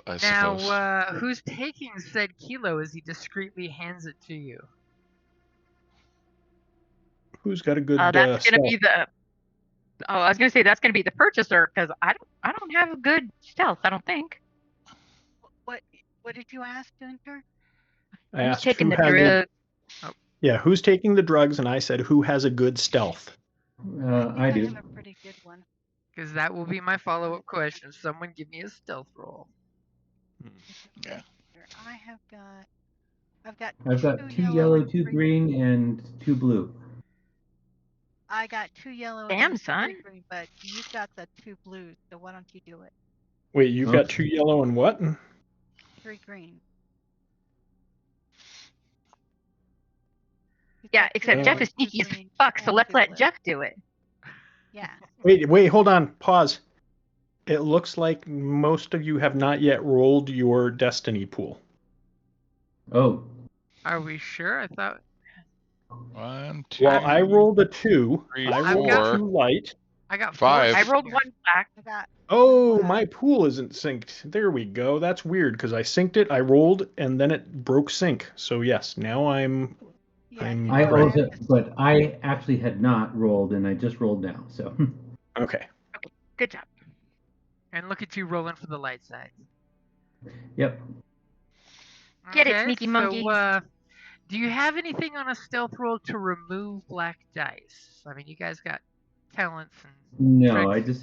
[SPEAKER 4] I suppose.
[SPEAKER 5] Now, who's taking said kilo as he discreetly hands it to you?
[SPEAKER 1] Who's got a good
[SPEAKER 2] That's going to
[SPEAKER 1] stealth?
[SPEAKER 2] be the. Oh, I was going to say that's going to be the purchaser because I don't have a good stealth. I don't think.
[SPEAKER 3] What What did you ask, Gunter?
[SPEAKER 1] I
[SPEAKER 2] Who's
[SPEAKER 1] asked
[SPEAKER 2] taking
[SPEAKER 1] who
[SPEAKER 2] the
[SPEAKER 1] has
[SPEAKER 2] drug?
[SPEAKER 1] yeah, who's taking the drugs, and I said who has a good stealth.
[SPEAKER 6] I
[SPEAKER 3] I
[SPEAKER 6] do.
[SPEAKER 3] have a pretty good one.
[SPEAKER 5] Because that will be my follow-up question. Someone give me a stealth roll.
[SPEAKER 4] Yeah.
[SPEAKER 3] I've got
[SPEAKER 6] I've got 2 yellow,
[SPEAKER 3] and
[SPEAKER 6] 2
[SPEAKER 3] 3
[SPEAKER 6] green, and 2 blue.
[SPEAKER 3] I got 2 yellow
[SPEAKER 2] Damn,
[SPEAKER 3] and
[SPEAKER 2] son.
[SPEAKER 3] 3 green, but you've got the 2 blues, so why don't you do it?
[SPEAKER 1] Wait, you've got 2 yellow and what?
[SPEAKER 3] 3 green. You've
[SPEAKER 2] Yeah,
[SPEAKER 3] got 2
[SPEAKER 2] except
[SPEAKER 3] yellow
[SPEAKER 2] Jeff
[SPEAKER 3] and
[SPEAKER 2] is
[SPEAKER 3] 2
[SPEAKER 2] sneaky as
[SPEAKER 3] green
[SPEAKER 2] fuck, so
[SPEAKER 3] and
[SPEAKER 2] let's
[SPEAKER 3] 2
[SPEAKER 2] let
[SPEAKER 3] blue.
[SPEAKER 2] Jeff do it.
[SPEAKER 3] Yeah.
[SPEAKER 1] Wait, hold on. Pause. It looks like most of you have not yet rolled your destiny pool.
[SPEAKER 6] Oh,
[SPEAKER 5] Are we sure? I thought
[SPEAKER 4] 1, 2,
[SPEAKER 1] Well, I rolled a 2.
[SPEAKER 4] 3,
[SPEAKER 1] I
[SPEAKER 5] I've
[SPEAKER 1] rolled
[SPEAKER 5] got-
[SPEAKER 1] 2 light.
[SPEAKER 5] I got
[SPEAKER 4] 5.
[SPEAKER 5] 4.
[SPEAKER 2] I rolled
[SPEAKER 5] here.
[SPEAKER 2] 1 black.
[SPEAKER 3] I got
[SPEAKER 1] Oh,
[SPEAKER 3] Wow.
[SPEAKER 1] my pool isn't synced. There we go. That's weird because I synced it, I rolled, and then it broke sync. So yes, now I'm
[SPEAKER 3] yeah,
[SPEAKER 1] I'm
[SPEAKER 3] you
[SPEAKER 6] I
[SPEAKER 3] know,
[SPEAKER 6] also,
[SPEAKER 3] just-
[SPEAKER 6] but I actually had not rolled, and I just rolled now. So
[SPEAKER 1] okay.
[SPEAKER 2] Good job.
[SPEAKER 5] And look at you rolling for the light side.
[SPEAKER 6] yep.
[SPEAKER 2] Get it, sneaky monkey.
[SPEAKER 5] So, do you have anything on a stealth roll to remove black dice? I mean, you guys got talents and
[SPEAKER 6] No, I
[SPEAKER 5] tricks.
[SPEAKER 6] just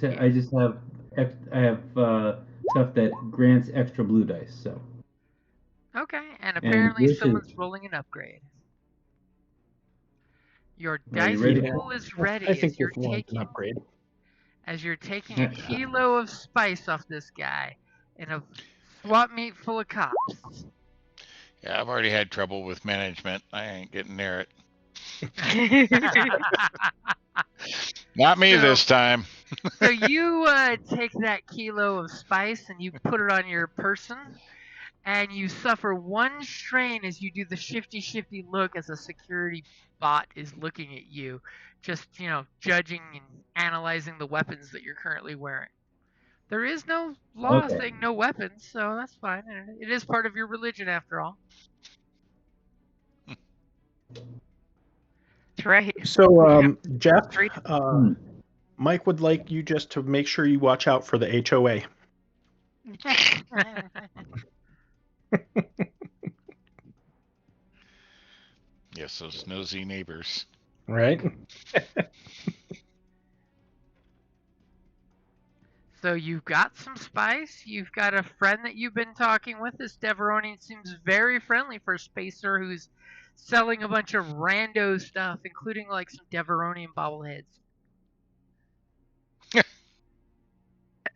[SPEAKER 6] have I have stuff that grants extra blue dice. So
[SPEAKER 5] Okay, and apparently
[SPEAKER 6] wishes.
[SPEAKER 5] someone's rolling an upgrade. Your
[SPEAKER 6] Are you
[SPEAKER 5] dice
[SPEAKER 6] ready?
[SPEAKER 5] pool is ready
[SPEAKER 1] I think
[SPEAKER 5] as you're
[SPEAKER 1] this one's an
[SPEAKER 5] taking
[SPEAKER 1] upgrade.
[SPEAKER 5] a
[SPEAKER 6] Yeah.
[SPEAKER 5] kilo of spice off this guy and a swap meet full of cops.
[SPEAKER 4] Yeah, I've already had trouble with management. I ain't getting near it. Not me
[SPEAKER 5] So-
[SPEAKER 4] this time.
[SPEAKER 5] So you take that kilo of spice and you put it on your person, and you suffer 1 strain as you do the shifty look as a security bot is looking at you, just judging and analyzing the weapons that you're currently wearing. There is no law
[SPEAKER 6] Okay.
[SPEAKER 5] saying no weapons, so that's fine. And it is part of your religion after all.
[SPEAKER 2] That's right.
[SPEAKER 1] So, Jeff,
[SPEAKER 2] Great.
[SPEAKER 1] Mike would like you just to make sure you watch out for the HOA.
[SPEAKER 4] Yes, those nosy neighbors.
[SPEAKER 1] Right?
[SPEAKER 5] So you've got some spice. You've got a friend that you've been talking with. This Deveronian seems very friendly for a spacer who's selling a bunch of rando stuff, including like some Deveronian bobbleheads.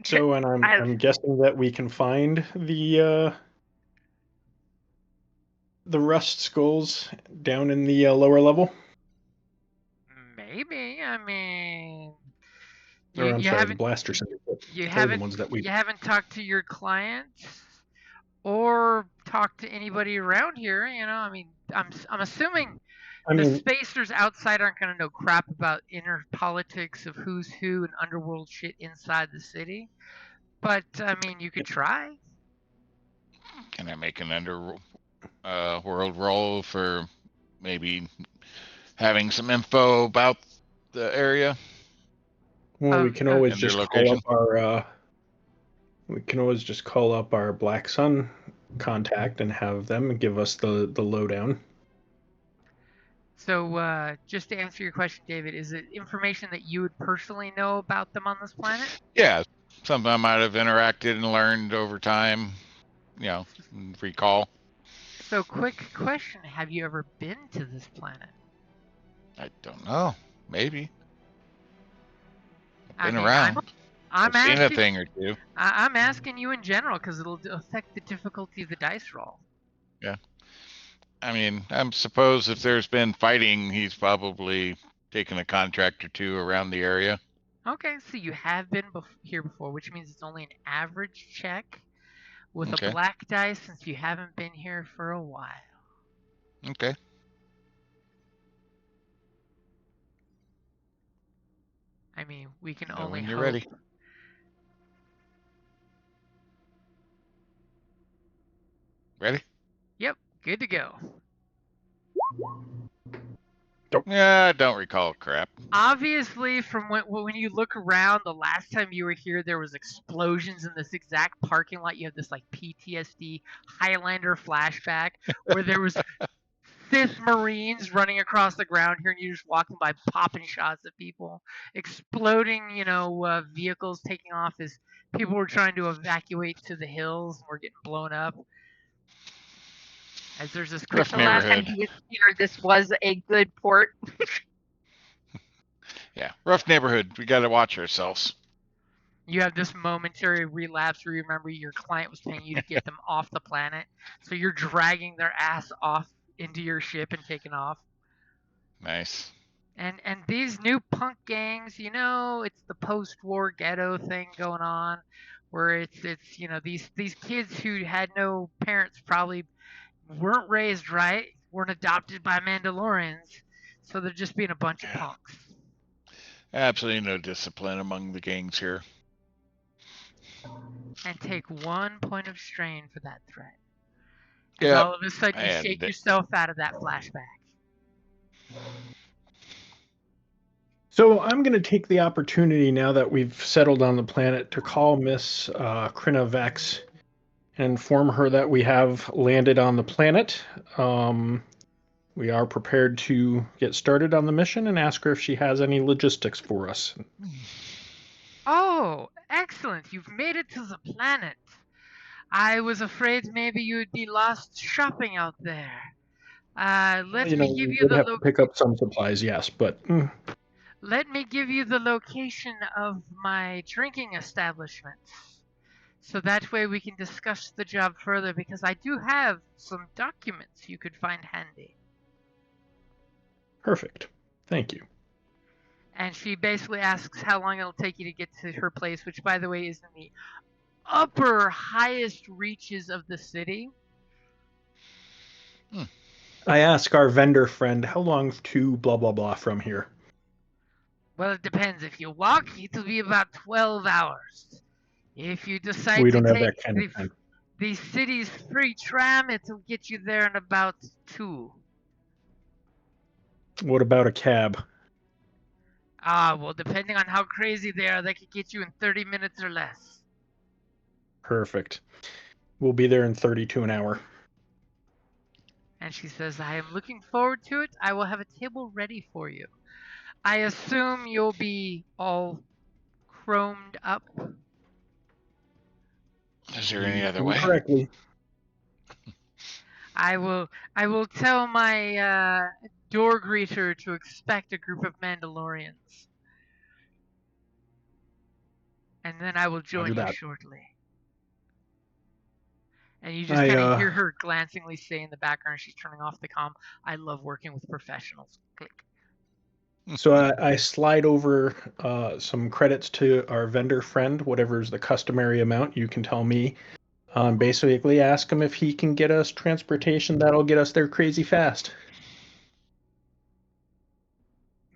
[SPEAKER 1] So, and I'm guessing that we can find the rust skulls down in the lower level.
[SPEAKER 5] Maybe. I mean,
[SPEAKER 1] Or I'm
[SPEAKER 5] you
[SPEAKER 1] sorry, the
[SPEAKER 5] haven't
[SPEAKER 1] Blaster Syndicate.
[SPEAKER 5] you
[SPEAKER 1] They're the
[SPEAKER 5] haven't
[SPEAKER 1] ones that we.
[SPEAKER 5] you haven't talked to your clients or talked to anybody around here. I mean, I'm assuming
[SPEAKER 1] I
[SPEAKER 5] the
[SPEAKER 1] mean,
[SPEAKER 5] spacers outside aren't going to know crap about inner politics of who's who and underworld shit inside the city. But I mean, you could try.
[SPEAKER 4] Can I make an world roll for maybe having some info about the area?
[SPEAKER 1] well, we can always
[SPEAKER 4] And their
[SPEAKER 1] just
[SPEAKER 4] location.
[SPEAKER 1] we can always just call up our Black Sun contact and have them give us the lowdown.
[SPEAKER 5] So, just to answer your question, David, is it information that you would personally know about them on this planet?
[SPEAKER 4] Yeah, something I might have interacted and learned over time, recall.
[SPEAKER 5] So, quick question: have you ever been to this planet?
[SPEAKER 4] I don't know. Maybe. I've been
[SPEAKER 5] I mean,
[SPEAKER 4] around.
[SPEAKER 5] I'm
[SPEAKER 4] I've seen a
[SPEAKER 5] asking.
[SPEAKER 4] thing or two.
[SPEAKER 5] I'm asking you in general because it'll affect the difficulty of the dice roll.
[SPEAKER 4] Yeah. I mean, I suppose if there's been fighting, he's probably taken a contract or two around the area.
[SPEAKER 5] Okay, so you have been here before, which means it's only an average check with
[SPEAKER 4] Okay.
[SPEAKER 5] a black dice since you haven't been here for a while.
[SPEAKER 4] Okay.
[SPEAKER 5] I mean, we can
[SPEAKER 4] Know
[SPEAKER 5] only
[SPEAKER 4] when you're
[SPEAKER 5] hope.
[SPEAKER 4] ready. Ready?
[SPEAKER 5] Yep, good to go.
[SPEAKER 4] Yeah, I don't recall crap.
[SPEAKER 5] Obviously, from when you look around, the last time you were here, there was explosions in this exact parking lot. You have this like PTSD Highlander flashback where there was Sith Marines running across the ground here, and you're just walking by, popping shots at people, exploding, vehicles taking off as people were trying to evacuate to the hills and were getting blown up. As there's this quick
[SPEAKER 4] Rough
[SPEAKER 2] The last time
[SPEAKER 4] neighborhood.
[SPEAKER 2] he was here, this was a good port.
[SPEAKER 4] Yeah, rough neighborhood. We got to watch ourselves.
[SPEAKER 5] You have this momentary relapse where you remember your client was paying you to get them off the planet, so you're dragging their ass off into your ship and taking off.
[SPEAKER 4] Nice.
[SPEAKER 5] And these new punk gangs, it's the post-war ghetto thing going on, where it's these kids who had no parents, probably weren't raised right, weren't adopted by Mandalorians, so they're just being a bunch of punks.
[SPEAKER 4] Absolutely no discipline among the gangs here.
[SPEAKER 5] And take 1 point of strain for that threat.
[SPEAKER 4] Yeah.
[SPEAKER 5] And all of a sudden you
[SPEAKER 4] And
[SPEAKER 5] shake yourself out of that flashback.
[SPEAKER 1] So I'm going to take the opportunity now that we've settled on the planet to call Miss Krinna Vex and inform her that we have landed on the planet. We are prepared to get started on the mission and ask her if she has any logistics for us.
[SPEAKER 5] Oh, excellent. You've made it to the planet. I was afraid maybe you would be lost shopping out there. Let me give
[SPEAKER 1] we
[SPEAKER 5] you
[SPEAKER 1] did
[SPEAKER 5] the
[SPEAKER 1] have to pick up some supplies, yes, but
[SPEAKER 5] Let me give you the location of my drinking establishment. So that way we can discuss the job further, because I do have some documents you could find handy.
[SPEAKER 1] perfect. Thank you.
[SPEAKER 5] And she basically asks how long it'll take you to get to her place, which, by the way, is in the upper highest reaches of the city.
[SPEAKER 1] I ask our vendor friend, how long to blah, blah, blah from here?
[SPEAKER 5] Well, it depends. If you walk, it'll be about 12 hours. If you decide
[SPEAKER 1] We
[SPEAKER 5] to
[SPEAKER 1] don't have
[SPEAKER 5] take
[SPEAKER 1] that kind of time.
[SPEAKER 5] the city's free tram, it'll get you there in about 2.
[SPEAKER 1] What about a cab?
[SPEAKER 5] Well, depending on how crazy they are, they could get you in 30 minutes or less.
[SPEAKER 1] Perfect. We'll be there in 32 an hour.
[SPEAKER 5] And she says, I am looking forward to it. I will have a table ready for you. I assume you'll be all chromed up.
[SPEAKER 4] Is there any other way?
[SPEAKER 1] Correctly.
[SPEAKER 5] I will tell my door greeter to expect a group of Mandalorians. And then I will join you shortly. And you just kind of hear her glancingly say in the background, she's turning off the comm, I love working with professionals. Click.
[SPEAKER 1] So I slide over some credits to our vendor friend, whatever's the customary amount. You can tell me. Basically ask him if he can get us transportation that'll get us there crazy fast.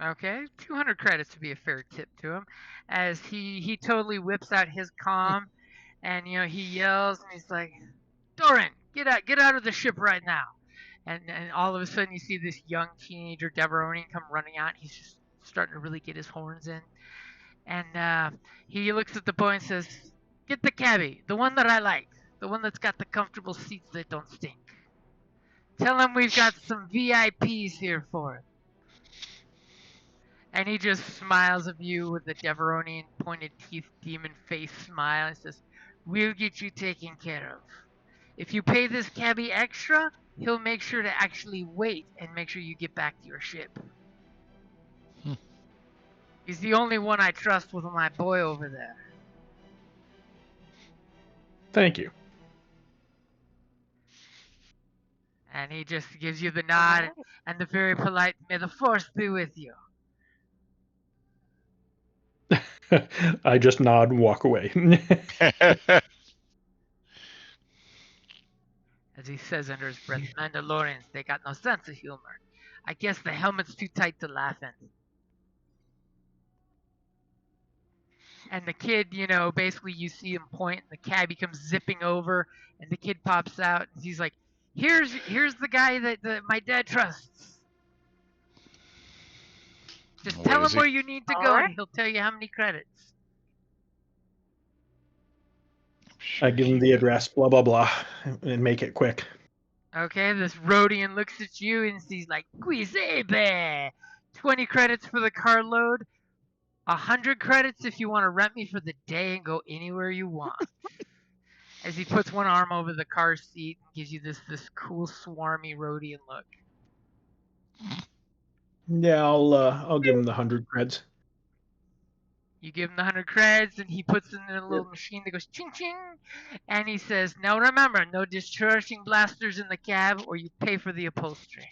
[SPEAKER 5] Okay, 200 credits would be a fair tip to him, as he totally whips out his comm, and he yells and he's like, Doran, get out of the ship right now. And all of a sudden you see this young teenager Deveronian come running out. He's just starting to really get his horns in. And he looks at the boy and says, get the cabbie, the one that I like, the one that's got the comfortable seats that don't stink. Tell him we've got some VIPs here for him. And he just smiles at you with a Deveronian pointed teeth demon face smile and says, we'll get you taken care of. If you pay this cabbie extra, he'll make sure to actually wait and make sure you get back to your ship. He's the only one I trust with my boy over there.
[SPEAKER 1] Thank you.
[SPEAKER 5] And he just gives you the nod and the very polite, may the force be with you.
[SPEAKER 1] I just nod and walk away.
[SPEAKER 5] As he says under his breath, Mandalorians, they got no sense of humor. I guess the helmet's too tight to laugh in. And the kid, basically you see him point, and the cabbie comes zipping over, and the kid pops out, and he's like, here's the guy that my dad trusts. Just
[SPEAKER 4] Where
[SPEAKER 5] tell
[SPEAKER 4] is
[SPEAKER 5] him
[SPEAKER 4] he?
[SPEAKER 5] where you need to
[SPEAKER 2] All
[SPEAKER 5] go,
[SPEAKER 2] right.
[SPEAKER 5] and he'll tell you how many credits.
[SPEAKER 1] I give him the address, blah, blah, blah, and make it quick.
[SPEAKER 5] Okay, this Rhodian looks at you and he's like, Quisebe! 20 credits for the carload, 100 credits if you want to rent me for the day and go anywhere you want. As he puts one arm over the car seat and gives you this cool swarmy Rhodian look.
[SPEAKER 1] Yeah, I'll give him the 100 creds.
[SPEAKER 5] You give him the 100 creds, and he puts it in a little machine that goes ching ching, and he says, "Now remember, no discharging blasters in the cab, or you pay for the upholstery."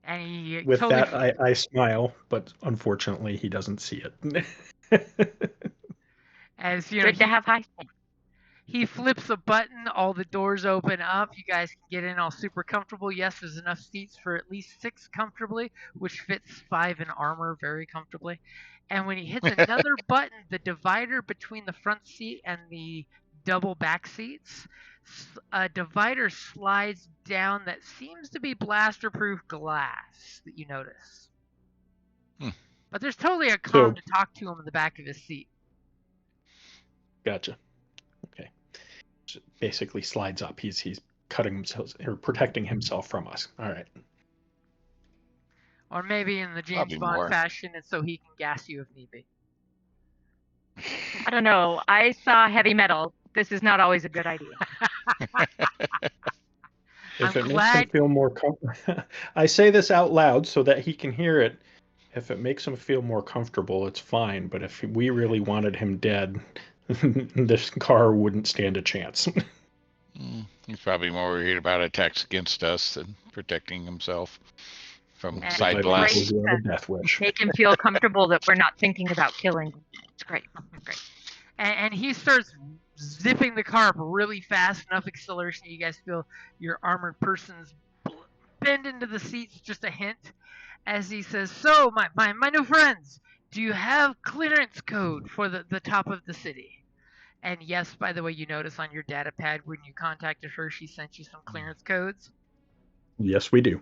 [SPEAKER 5] And he
[SPEAKER 1] With
[SPEAKER 5] totally,
[SPEAKER 1] that, I smile, but unfortunately, he doesn't see it.
[SPEAKER 5] as you know,
[SPEAKER 2] Good to have high stakes.
[SPEAKER 5] he flips a button, all the doors open up. You guys can get in all super comfortable. Yes, there's enough seats for at least 6 comfortably, which fits 5 in armor very comfortably. And when he hits another button, the divider between the front seat and the double back seats, a divider slides down that seems to be blaster-proof glass that you notice. But there's totally a comm to talk to him in the back of his seat.
[SPEAKER 1] Gotcha. Okay. So basically slides up. He's cutting himself or protecting himself from us. All right.
[SPEAKER 5] Or maybe in the James
[SPEAKER 4] Probably
[SPEAKER 5] Bond
[SPEAKER 4] more.
[SPEAKER 5] fashion, and so he can gas you if need be.
[SPEAKER 2] I don't know. I saw heavy metal. This is not always a good idea.
[SPEAKER 1] If
[SPEAKER 5] I'm
[SPEAKER 1] it makes him
[SPEAKER 5] glad-
[SPEAKER 1] feel more comfortable, I say this out loud so that he can hear it. If it makes him feel more comfortable, it's fine. But if we really wanted him dead, this car wouldn't stand a chance.
[SPEAKER 4] He's probably more worried about attacks against us than protecting himself from
[SPEAKER 2] And
[SPEAKER 4] side
[SPEAKER 1] Like
[SPEAKER 4] blasts.
[SPEAKER 1] we have a death wish.
[SPEAKER 2] Make him feel comfortable that we're not thinking about killing him. It's great. Great.
[SPEAKER 5] And he starts zipping the car up really fast, enough acceleration that you guys feel your armored person's bend into the seats just a hint. As he says, "So, my new friends, do you have clearance code for the top of the city?" And yes, by the way, you notice on your data pad when you contacted her, she sent you some clearance codes.
[SPEAKER 1] Yes, we do.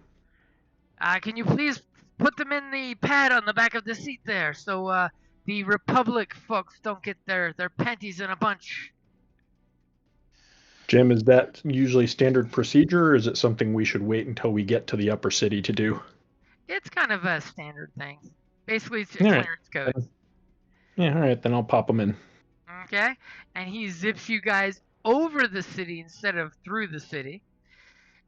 [SPEAKER 5] Can you please put them in the pad on the back of the seat there, so the Republic folks don't get their panties in a bunch?
[SPEAKER 1] Jim, is that usually standard procedure, or is it something we should wait until we get to the upper city to do?
[SPEAKER 5] It's kind of a standard thing. Basically, it's a
[SPEAKER 1] All right.
[SPEAKER 5] clearance code.
[SPEAKER 1] Yeah, all right, then I'll pop them in.
[SPEAKER 5] Okay? And he zips you guys over the city instead of through the city.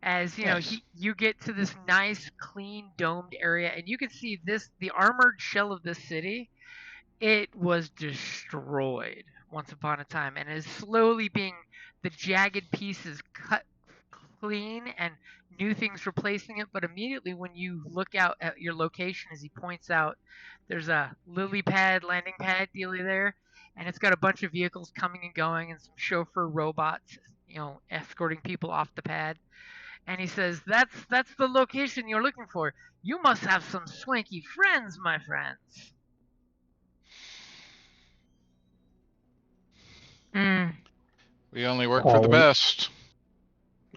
[SPEAKER 5] As, you know,
[SPEAKER 4] Nice.
[SPEAKER 5] you get to this nice, clean, domed area, and you can see the armored shell of this city, it was destroyed once upon a time, and is slowly being, the jagged pieces cut clean and new things replacing it. But immediately when you look out at your location, as he points out, there's a lily pad, landing pad dealy there, and it's got a bunch of vehicles coming and going and some chauffeur robots, you know, escorting people off the pad. And he says, that's the location you're looking for. You must have some swanky friends, my friends.
[SPEAKER 4] We only work for the best.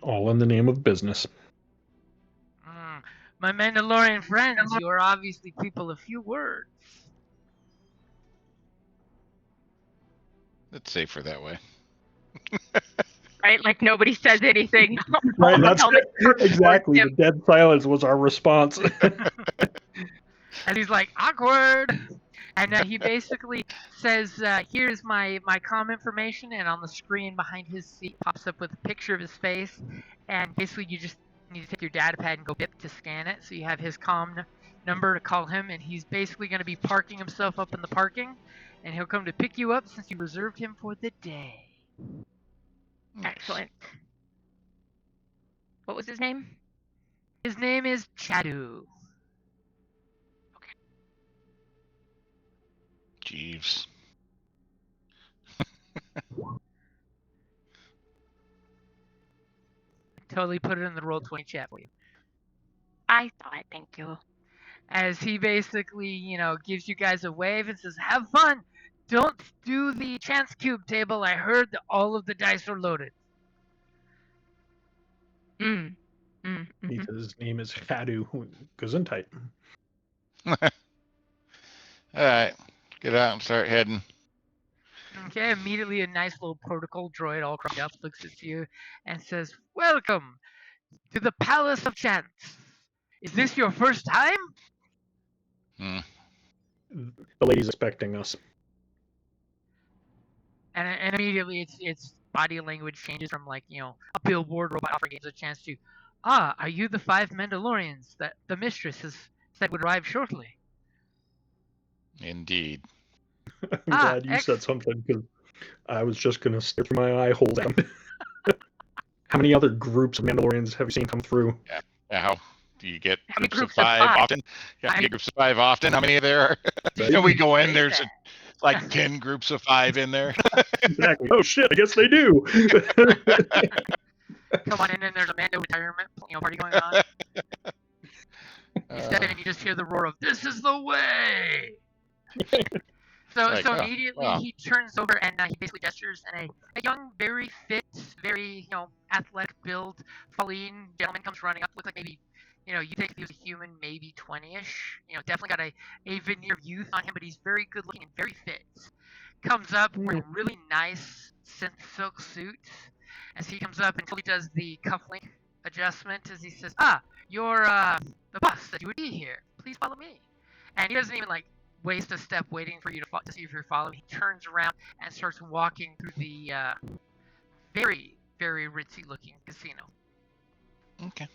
[SPEAKER 1] All in the name of business.
[SPEAKER 5] My Mandalorian friends, you are obviously people of few words.
[SPEAKER 4] It's safer that way.
[SPEAKER 2] Right? Like nobody says anything.
[SPEAKER 1] Right,
[SPEAKER 2] All the
[SPEAKER 1] that's
[SPEAKER 2] helmets are
[SPEAKER 1] exactly.
[SPEAKER 2] towards
[SPEAKER 1] The
[SPEAKER 2] him.
[SPEAKER 1] dead silence was our response.
[SPEAKER 5] And he's like, awkward. And he basically says, here's my comm information. And on the screen behind his seat pops up with a picture of his face. And basically you just need to take your data pad and go bip to scan it. So you have his comm number to call him. And he's basically going to be parking himself up in the parking. And he'll come to pick you up since you reserved him for the day.
[SPEAKER 2] Excellent. What was his name?
[SPEAKER 5] His name is Chadu.
[SPEAKER 4] Jeeves.
[SPEAKER 5] Totally put it in the Roll20 chat for you.
[SPEAKER 2] I saw it, thank you.
[SPEAKER 5] As he basically, you know, gives you guys a wave and says, have fun. Don't do the chance cube table. I heard that all of the dice are loaded.
[SPEAKER 2] Mm-hmm.
[SPEAKER 1] His name is Hadu Gesundheit.
[SPEAKER 4] All right, get out and start heading.
[SPEAKER 5] Okay, immediately a nice little protocol droid all crumbed up looks at you and says, "Welcome to the Palace of Chance. Is this your first time?"
[SPEAKER 4] Hmm.
[SPEAKER 1] The lady's expecting us.
[SPEAKER 5] And immediately its body language changes from like, a billboard robot offering games a chance to, are you the 5 Mandalorians that the mistress has said would arrive shortly?
[SPEAKER 4] Indeed.
[SPEAKER 1] I'm glad you said something, because I was just going to stare through my eye holes at them. How many other groups of Mandalorians have you seen come through?
[SPEAKER 4] Yeah. How do you get
[SPEAKER 5] How many
[SPEAKER 4] groups of
[SPEAKER 5] groups of
[SPEAKER 4] 5
[SPEAKER 5] 5?
[SPEAKER 4] often? Yeah, you get groups of 5 often. How many there are?
[SPEAKER 1] Right?
[SPEAKER 4] And we go in,
[SPEAKER 5] Say
[SPEAKER 4] there's
[SPEAKER 5] that.
[SPEAKER 4] like 10 groups of 5 in there.
[SPEAKER 1] Exactly. Oh shit! I guess they do.
[SPEAKER 5] Come on in, and there's a Mando retirement party going on. You step in and you just hear the roar of, "This is the way!" So
[SPEAKER 4] Like, oh,
[SPEAKER 5] immediately
[SPEAKER 4] wow.
[SPEAKER 5] he turns over and he basically gestures, and a young, very fit, very athletic build, Pauline gentleman comes running up. Looks like maybe you think if he was a human, maybe 20-ish. Definitely got a veneer of youth on him, but he's very good looking and very fit. Comes up wearing a really nice synth silk suit. As he comes up and totally does the cufflink adjustment, as he says, "You're the boss that you would be here. Please follow me." And he doesn't even waste a step waiting for you to see if you're following. He turns around and starts walking through the very, very ritzy looking casino.
[SPEAKER 4] Okay.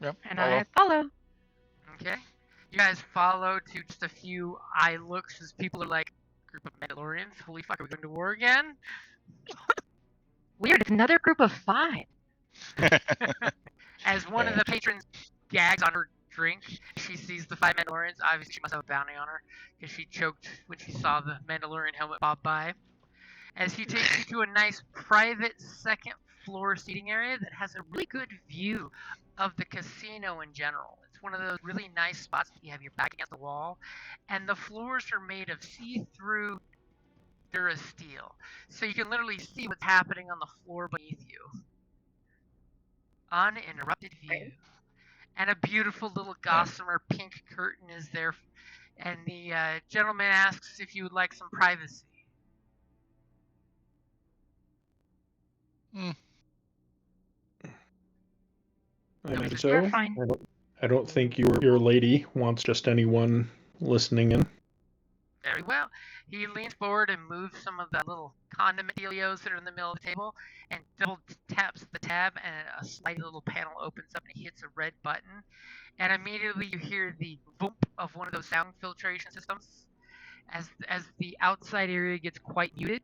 [SPEAKER 4] Yep.
[SPEAKER 2] And I follow.
[SPEAKER 5] Okay. You guys follow to just a few eye looks as people are like, "Group of Mandalorians? Holy fuck, are we going to war again?"
[SPEAKER 2] Weird, it's another group of 5.
[SPEAKER 5] As one of the patrons gags on her drink, she sees the 5 Mandalorians. Obviously, she must have a bounty on her because she choked when she saw the Mandalorian helmet bob by. As he takes you to a nice private second floor seating area that has a really good view of the casino in general. It's one of those really nice spots that you have your back against the wall, and the floors are made of see-through Durasteel, so you can literally see what's happening on the floor beneath you. Uninterrupted view. And a beautiful little gossamer pink curtain is there, and the gentleman asks if you would like some privacy.
[SPEAKER 1] I imagine
[SPEAKER 5] You're
[SPEAKER 1] so.
[SPEAKER 2] fine.
[SPEAKER 1] I don't think your lady wants just anyone listening in.
[SPEAKER 5] Very well. He leans forward and moves some of the little condiment dealios that are in the middle of the table and double taps the tab, and a slight little panel opens up and he hits a red button. And immediately you hear the boom of one of those sound filtration systems as the outside area gets quite muted.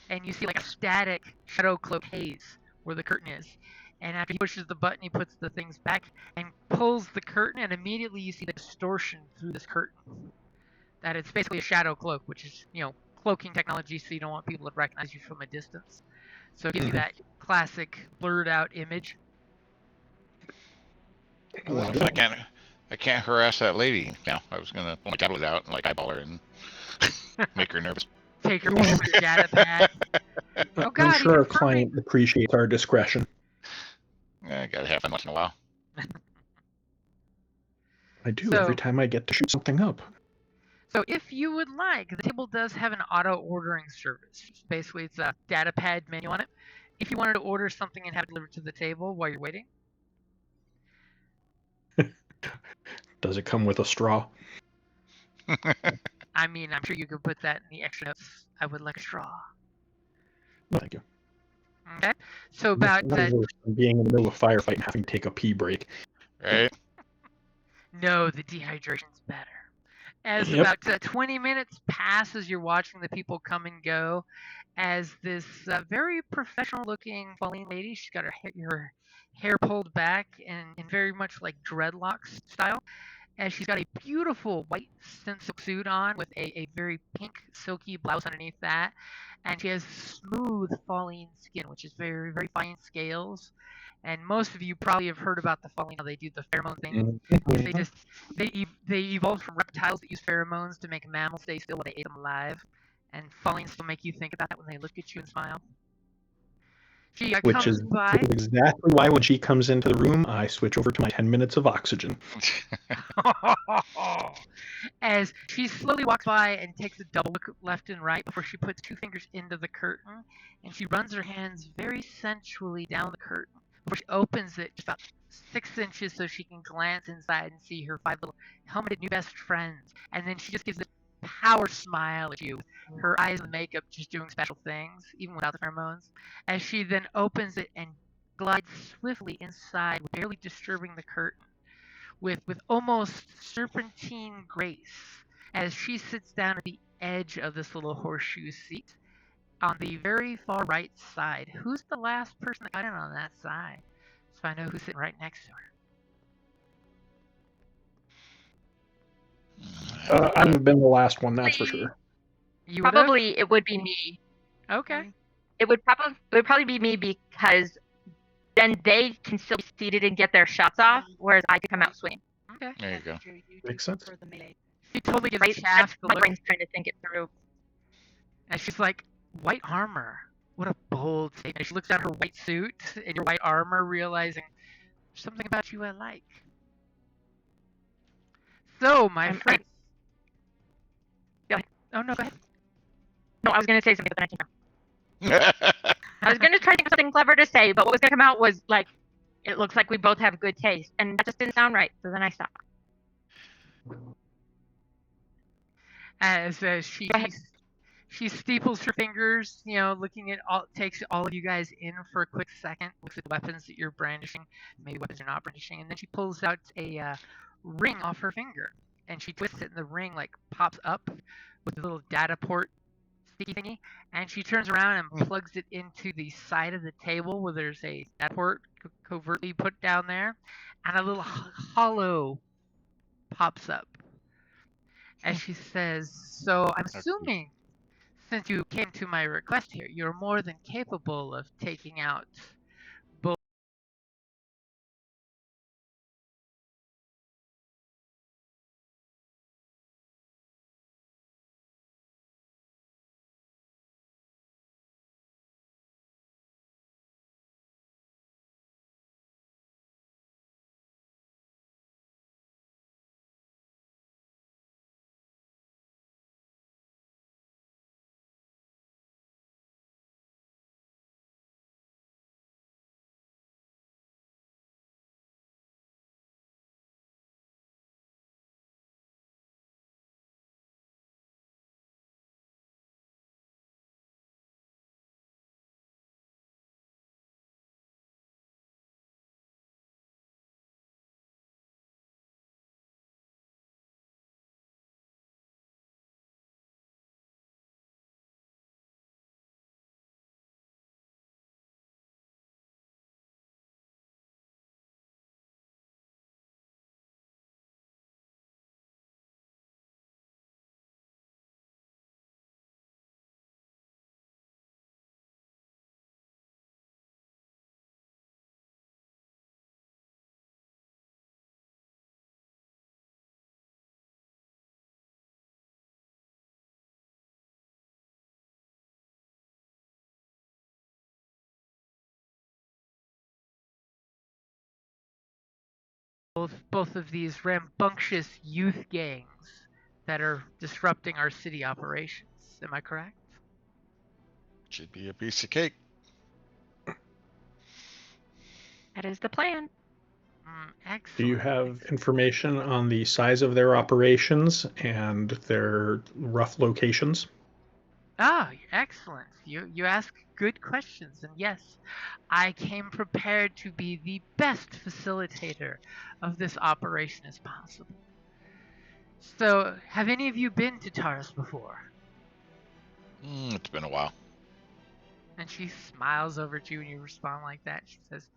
[SPEAKER 5] And you see like a static shadow cloak haze where the curtain is. And after he pushes the button, he puts the things back and pulls the curtain, and immediately you see the distortion through this curtain. That it's basically a shadow cloak, which is, cloaking technology, so you don't want people to recognize you from a distance. So it gives you that classic blurred out image.
[SPEAKER 4] Well, I can't harass that lady now. I was gonna pull my tablet out and eyeball her and make her nervous.
[SPEAKER 5] Take her with your data pad. Oh God,
[SPEAKER 1] I'm sure our client appreciates our discretion.
[SPEAKER 4] I gotta have fun once in a while.
[SPEAKER 1] I do every time I get to shoot something up.
[SPEAKER 5] So if you would like, the table does have an auto ordering service. Basically, it's a data pad menu on it. If you wanted to order something and have it delivered to the table while you're waiting.
[SPEAKER 1] Does it come with a straw?
[SPEAKER 5] I mean, I'm sure you could put that in the extra notes. I would like a straw.
[SPEAKER 1] No, thank you.
[SPEAKER 5] Okay. So about
[SPEAKER 1] worse than being in the middle of a firefight and having to take a pee break.
[SPEAKER 4] Right?
[SPEAKER 5] No, the dehydration's better. As about 20 minutes pass as you're watching the people come and go, as this very professional-looking Pauline lady, she's got her hair pulled back in very much like dreadlocks style, as she's got a beautiful white silk suit on with a very pink silky blouse underneath that, and she has smooth Pauline skin, which is very, very fine scales. And most of you probably have heard about the Pauline, how they do the pheromone thing. They evolved from reptiles that use pheromones to make mammals stay still when they ate them alive. And Paulines still make you think about that when they look at you and smile. She
[SPEAKER 1] Which
[SPEAKER 5] comes
[SPEAKER 1] is
[SPEAKER 5] by.
[SPEAKER 1] exactly why when she comes into the room, I switch over to my 10 minutes of oxygen.
[SPEAKER 5] As she slowly walks by and takes a double look left and right before she puts 2 fingers into the curtain, and she runs her hands very sensually down the curtain before she opens it just about 6 inches so she can glance inside and see her 5 little helmeted new best friends. And then she just gives this power smile at you, her eyes and makeup just doing special things, even without the pheromones, as she then opens it and glides swiftly inside, barely disturbing the curtain with almost serpentine grace as she sits down at the edge of this little horseshoe seat on the very far right side. Who's the last person that got in on that side? So I know who's sitting right next to her.
[SPEAKER 1] I haven't been the last one, that's for sure.
[SPEAKER 5] You would have?
[SPEAKER 2] Probably it would be me.
[SPEAKER 5] Okay.
[SPEAKER 2] It would probably be me because then they can still be seated and get their shots off, whereas I could come out swinging.
[SPEAKER 5] Okay.
[SPEAKER 4] There you go.
[SPEAKER 1] Makes sense.
[SPEAKER 3] For the melee.
[SPEAKER 5] She totally gives
[SPEAKER 2] Right?
[SPEAKER 5] Shaft the
[SPEAKER 2] My
[SPEAKER 5] look,
[SPEAKER 2] brain's trying to think it through.
[SPEAKER 5] and she's like, white armor. What a bold statement. She looks at her white suit and your white armor, realizing there's something about you I like. So, my friend.
[SPEAKER 2] Go ahead.
[SPEAKER 5] Oh, no, go ahead.
[SPEAKER 2] No, I was going to say something, but then I came out. I was going to try to think of something clever to say, but what was going to come out was like, it looks like we both have good taste, and that just didn't sound right. So then I stopped.
[SPEAKER 5] As she steeples her fingers, looking at takes all of you guys in for a quick second, looks at the weapons that you're brandishing, maybe weapons you're not brandishing, and then she pulls out a ring off her finger, and she twists it, and the ring like pops up with a little data port sticky thingy, and she turns around and plugs it into the side of the table where there's a data port covertly put down there, and a little hollow pops up. As she says, so I'm assuming, since you came to my request here, you're more than capable of taking out both. Both of these rambunctious youth gangs that are disrupting our city operations. Am I correct?
[SPEAKER 4] Should be a piece of cake.
[SPEAKER 2] That is the plan.
[SPEAKER 5] Excellent.
[SPEAKER 1] Do you have information on the size of their operations and their rough locations?
[SPEAKER 5] Ah, excellent. You ask good questions, and yes, I came prepared to be the best facilitator of this operation as possible. So, have any of you been to Taris before?
[SPEAKER 4] It's been a while.
[SPEAKER 5] And she smiles over at you and you respond like that. She says,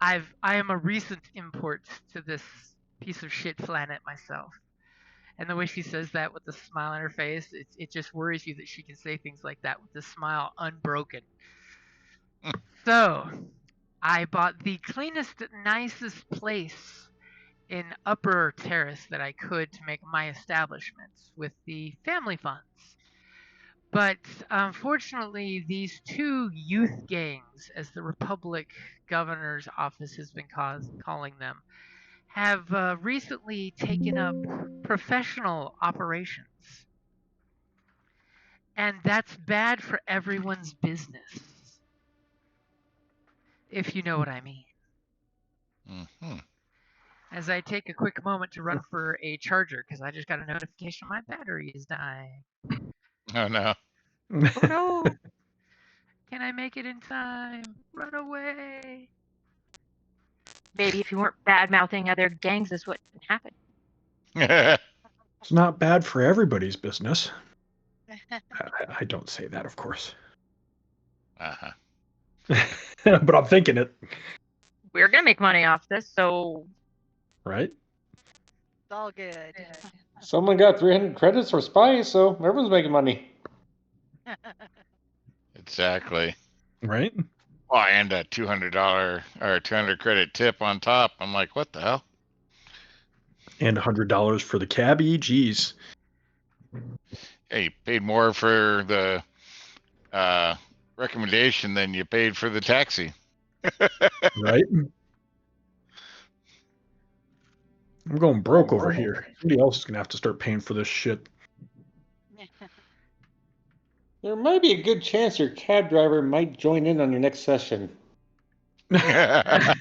[SPEAKER 5] I am a recent import to this piece of shit planet myself. And the way she says that with the smile on her face, it just worries you that she can say things like that with the smile unbroken. So, I bought the cleanest, nicest place in Upper Terrace that I could to make my establishments with the family funds. But unfortunately, these two youth gangs, as the Republic Governor's Office has been calling them, have recently taken up professional operations. And that's bad for everyone's business, if you know what I mean.
[SPEAKER 4] Mm-hmm.
[SPEAKER 5] As I take a quick moment to run for a charger, because I just got a notification my battery is dying.
[SPEAKER 4] Oh no.
[SPEAKER 5] Oh no! Can I make it in time? Run away!
[SPEAKER 2] Maybe if you weren't bad mouthing other gangs, this wouldn't happen.
[SPEAKER 1] It's not bad for everybody's business. I don't say that, of course.
[SPEAKER 4] Uh-huh.
[SPEAKER 1] But I'm thinking it.
[SPEAKER 2] We're gonna make money off this, so
[SPEAKER 1] Right?
[SPEAKER 3] It's all good.
[SPEAKER 7] Someone got 300 credits for spies, so everyone's making money.
[SPEAKER 4] Exactly.
[SPEAKER 1] Right?
[SPEAKER 4] Oh, and a $200 or 200 credit tip on top. I'm like, what the hell?
[SPEAKER 1] And $100 for the cabbie. Geez.
[SPEAKER 4] Hey, you paid more for the recommendation than you paid for the taxi.
[SPEAKER 1] Right? I'm going broke over here. Somebody else is going to have to start paying for this shit.
[SPEAKER 7] There might be a good chance your cab driver might join in on your next session. I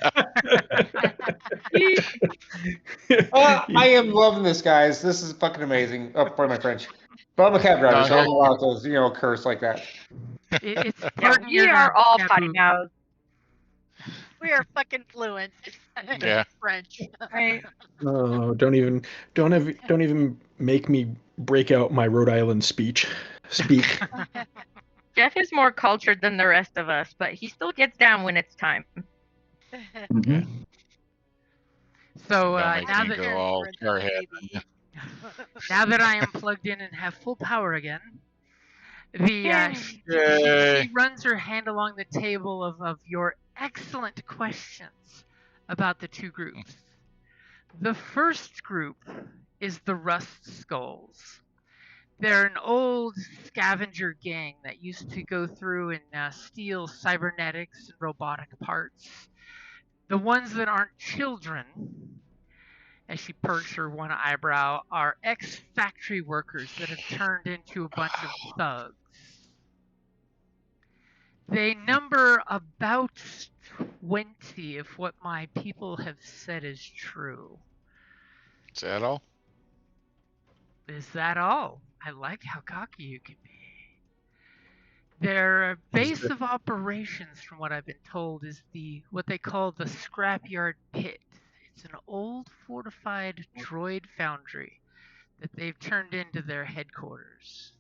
[SPEAKER 7] am loving this, guys. This is fucking amazing. Oh, pardon my French. But I'm a cab driver, so I'm allowed to, curse like that.
[SPEAKER 5] It's
[SPEAKER 2] yeah,
[SPEAKER 5] pardon
[SPEAKER 2] we
[SPEAKER 5] your
[SPEAKER 2] are all potty
[SPEAKER 5] taboo.
[SPEAKER 2] mouthed.
[SPEAKER 3] We are fucking fluent in
[SPEAKER 4] Yeah.
[SPEAKER 3] French.
[SPEAKER 2] Right.
[SPEAKER 1] Oh, don't even make me break out my Rhode Island speak.
[SPEAKER 2] Jeff is more cultured than the rest of us, but he still gets down when it's time.
[SPEAKER 6] Mhm.
[SPEAKER 5] So
[SPEAKER 4] Don't make
[SPEAKER 5] now
[SPEAKER 4] me
[SPEAKER 5] that
[SPEAKER 4] go all jarhead.
[SPEAKER 5] now that I am plugged in and have full power again,
[SPEAKER 2] Yay.
[SPEAKER 5] she runs her hand along the table of your excellent questions about the two groups. The first group is the Rust Skulls. They're an old scavenger gang that used to go through and steal cybernetics and robotic parts. The ones that aren't children, as she perched her one eyebrow, are ex-factory workers that have turned into a bunch of thugs. They number about 20 if what my people have said is true.
[SPEAKER 4] Is that all?
[SPEAKER 5] Is that all? I like how cocky you can be. Their base of operations, from what I've been told, is what they call the Scrapyard Pit. It's an old fortified droid foundry that they've turned into their headquarters.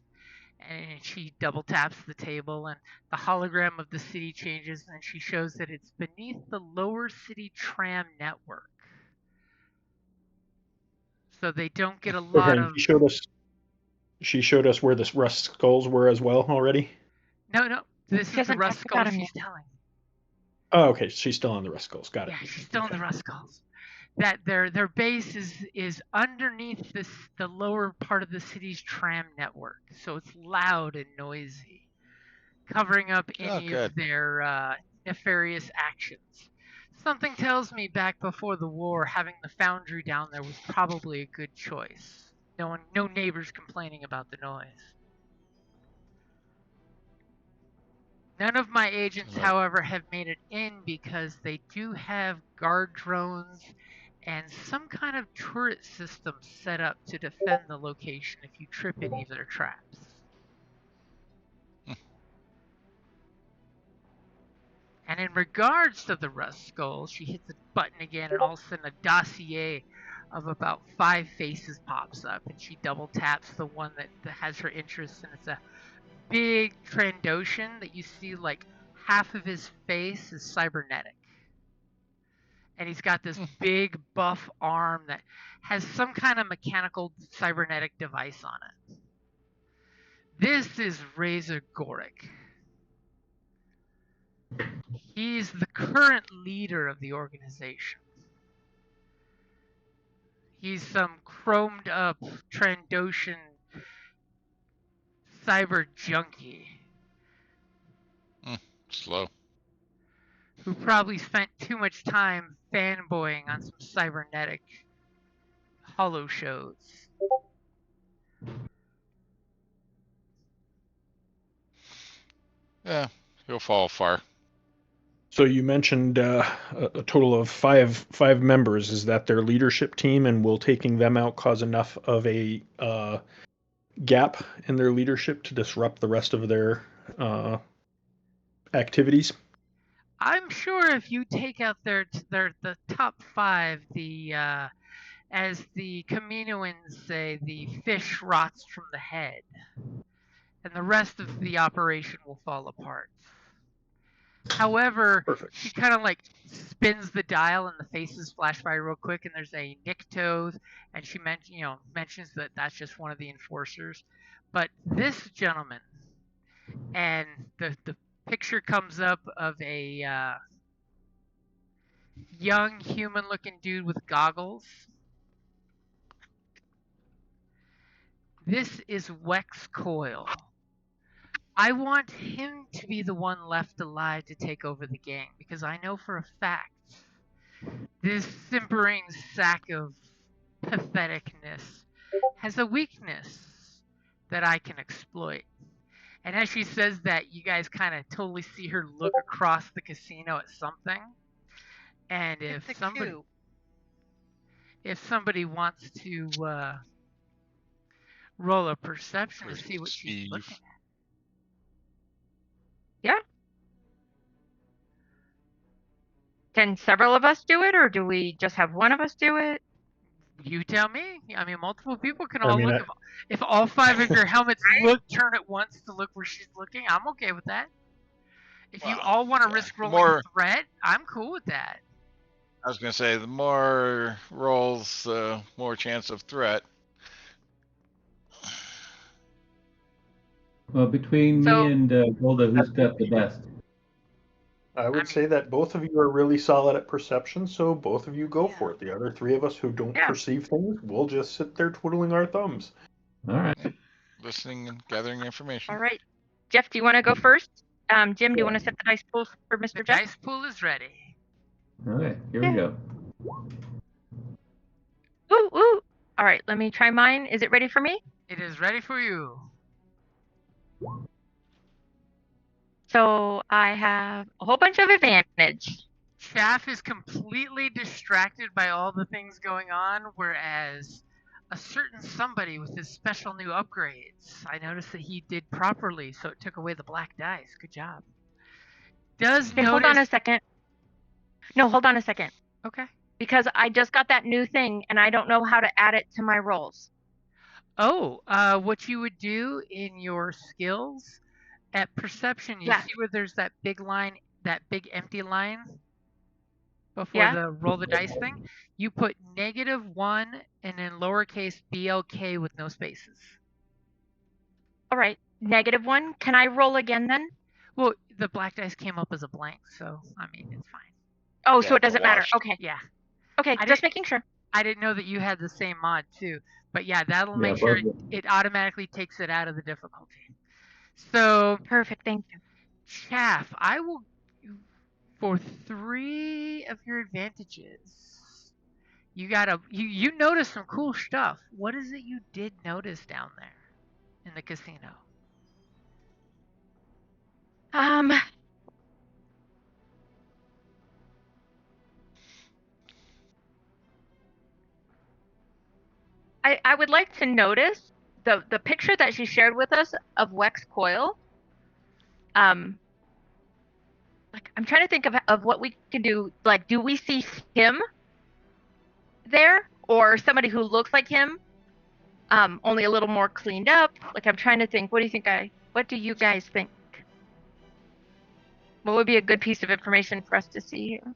[SPEAKER 5] And she double taps the table, and the hologram of the city changes, and she shows that it's beneath the lower city tram network. So they don't get a lot of.
[SPEAKER 1] She showed us where the Rust Skulls were as well already.
[SPEAKER 5] No, this is the Rust Skulls she's telling.
[SPEAKER 1] Oh, okay. She's still on the Rust Skulls. Got it.
[SPEAKER 5] Yeah, she's still on the Rust Skulls. That their base is underneath the lower part of the city's tram network, so it's loud and noisy, covering up any of their nefarious actions. Something tells me back before the war, having the foundry down there was probably a good choice. No neighbors complaining about the noise. None of my agents, however, have made it in because they do have guard drones and some kind of turret system set up to defend the location if you trip any of their traps. And in regards to the Rust Skull, she hits a button again, and all of a sudden a dossier of about 5 faces pops up, and she double taps the one that has her interest, and it's a big Trandoshan that you see like half of his face is cybernetic. And he's got this big buff arm that has some kind of mechanical cybernetic device on it. This is Razor Goric. He's the current leader of the organization. He's some chromed up Trandoshan cyber junkie
[SPEAKER 4] Slow.
[SPEAKER 5] who probably spent too much time fanboying on some cybernetic holo shows.
[SPEAKER 4] Yeah, he'll fall far.
[SPEAKER 1] So you mentioned a total of five members. Is that their leadership team, and will taking them out cause enough of a gap in their leadership to disrupt the rest of their activities?
[SPEAKER 5] I'm sure if you take out the top 5, the as the Kaminoans say, the fish rots from the head, and the rest of the operation will fall apart. However,
[SPEAKER 1] Perfect.
[SPEAKER 5] she kind of like spins the dial and the faces flash by real quick, and there's a Niktoth, and she mentions that that's just one of the enforcers. But this gentleman, and the picture comes up of a young human-looking dude with goggles. This is Wex Coil. I want him to be the one left alive to take over the gang, because I know for a fact this simpering sack of patheticness has a weakness that I can exploit. And as she says that, you guys kind of totally see her look across the casino at something. And if somebody wants to roll a perception to see what she's looking at.
[SPEAKER 2] Yeah. Can several of us do it, or do we just have one of us do it?
[SPEAKER 5] You tell me. I mean, multiple people can all look. If all 5 of your helmets turn at once to look where she's looking, I'm okay with that. If you all want to risk rolling a threat, I'm cool with that.
[SPEAKER 4] I was going to say, the more rolls, the more chance of threat.
[SPEAKER 6] Well, between me and Golda, who's got the best?
[SPEAKER 1] I would say that both of you are really solid at perception, so both of you go for it. The other 3 of us who don't perceive things, we'll just sit there twiddling our thumbs.
[SPEAKER 6] All right.
[SPEAKER 4] Listening and gathering information.
[SPEAKER 2] All right. Jeff, do you want to go first? Jim, do you want to set the dice pool for Mr.
[SPEAKER 5] The
[SPEAKER 2] Jeff?
[SPEAKER 5] dice pool is ready.
[SPEAKER 6] All right, here we go.
[SPEAKER 2] Ooh, ooh. All right, let me try mine. Is it ready for me?
[SPEAKER 5] It is ready for you.
[SPEAKER 2] So I have a whole bunch of advantage.
[SPEAKER 5] Chaff is completely distracted by all the things going on, whereas a certain somebody with his special new upgrades, I noticed that he did properly, so it took away the black dice. Good job.
[SPEAKER 2] Hold on a second. No, hold on a second.
[SPEAKER 5] Okay.
[SPEAKER 2] Because I just got that new thing, and I don't know how to add it to my rolls.
[SPEAKER 5] Oh, what you would do in your skills at perception, you see where there's that big line, that big empty line before the roll the dice thing? You put -1 and then lowercase BLK with no spaces.
[SPEAKER 2] All right, -1. Can I roll again then?
[SPEAKER 5] Well, the black dice came up as a blank, so I mean, it's fine.
[SPEAKER 2] Oh, so it doesn't matter. Okay.
[SPEAKER 5] Yeah.
[SPEAKER 2] Okay, just making sure.
[SPEAKER 5] I didn't know that you had the same mod too, but yeah, that'll make sure it automatically takes it out of the difficulty. So
[SPEAKER 2] perfect, thank you.
[SPEAKER 5] Chaff, I will, for 3 of your advantages, you noticed some cool stuff. What is it you did notice down there in the casino?
[SPEAKER 2] I would like to notice the picture that she shared with us of Wex Coil. Like I'm trying to think of what we can do. Like, do we see him there, or somebody who looks like him, only a little more cleaned up? Like I'm trying to think. What do you guys think? What would be a good piece of information for us to see here?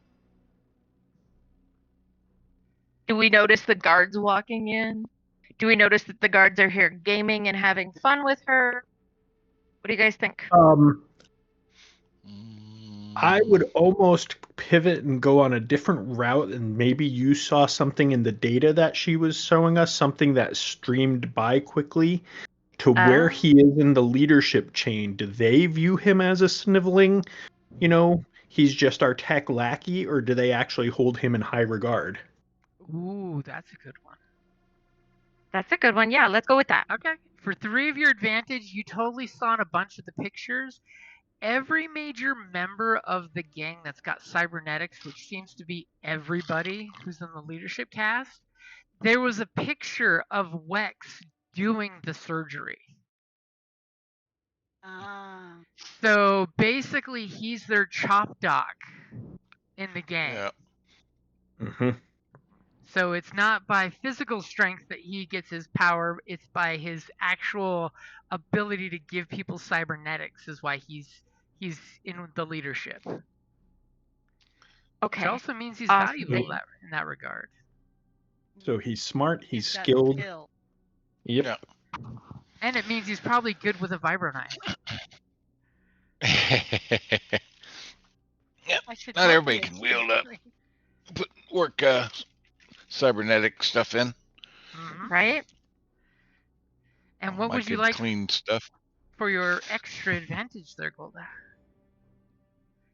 [SPEAKER 2] Do we notice the guards walking in? Do we notice that the guards are here gaming and having fun with her? What do you guys think?
[SPEAKER 1] I would almost pivot and go on a different route, and maybe you saw something in the data that she was showing us, something that streamed by quickly to where
[SPEAKER 2] Oh.
[SPEAKER 1] he is in the leadership chain, do they view him as a sniveling, he's just our tech lackey, or do they actually hold him in high regard?
[SPEAKER 5] Ooh, that's a good one.
[SPEAKER 2] That's a good one. Yeah, let's go with that.
[SPEAKER 5] Okay. For 3 of your advantage, you totally saw in a bunch of the pictures. Every major member of the gang that's got cybernetics, which seems to be everybody who's in the leadership cast, there was a picture of Wex doing the surgery.
[SPEAKER 3] Ah.
[SPEAKER 5] So basically, he's their chop doc in the gang.
[SPEAKER 4] Yeah.
[SPEAKER 1] Mm-hmm.
[SPEAKER 5] So it's not by physical strength that he gets his power, it's by his actual ability to give people cybernetics is why he's in the leadership.
[SPEAKER 2] Okay.
[SPEAKER 5] Which also means he's
[SPEAKER 2] Awesome.
[SPEAKER 5] valuable in that regard.
[SPEAKER 1] So he's smart, he's
[SPEAKER 3] got
[SPEAKER 1] skilled.
[SPEAKER 3] skill.
[SPEAKER 1] Yep.
[SPEAKER 4] Yeah.
[SPEAKER 5] And it means he's probably good with a vibro knife.
[SPEAKER 3] I should
[SPEAKER 4] Not
[SPEAKER 3] help
[SPEAKER 4] everybody
[SPEAKER 3] you.
[SPEAKER 4] can wield up. Work cybernetic stuff in.
[SPEAKER 2] Right?
[SPEAKER 5] And what
[SPEAKER 4] Like
[SPEAKER 5] would you
[SPEAKER 4] good,
[SPEAKER 5] like
[SPEAKER 4] clean stuff?
[SPEAKER 5] for your extra advantage there, Golda?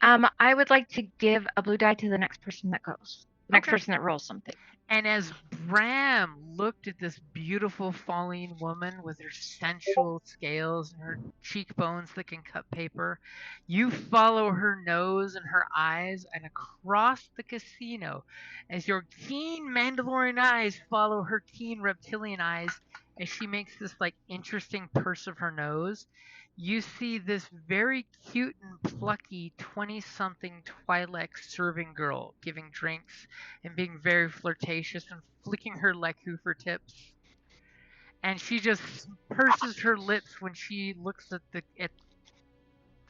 [SPEAKER 2] I would like to give a blue die to the next person that goes. The next
[SPEAKER 5] Okay.
[SPEAKER 2] person that rolls something.
[SPEAKER 5] And as Bram looked at this beautiful falling woman with her sensual scales and her cheekbones that can cut paper, you follow her nose and her eyes and across the casino as your keen Mandalorian eyes follow her keen reptilian eyes as she makes this like interesting purse of her nose. You see this very cute and plucky 20-something Twi'lek serving girl giving drinks and being very flirtatious and flicking her Leku for tips. And she just purses her lips when she looks at the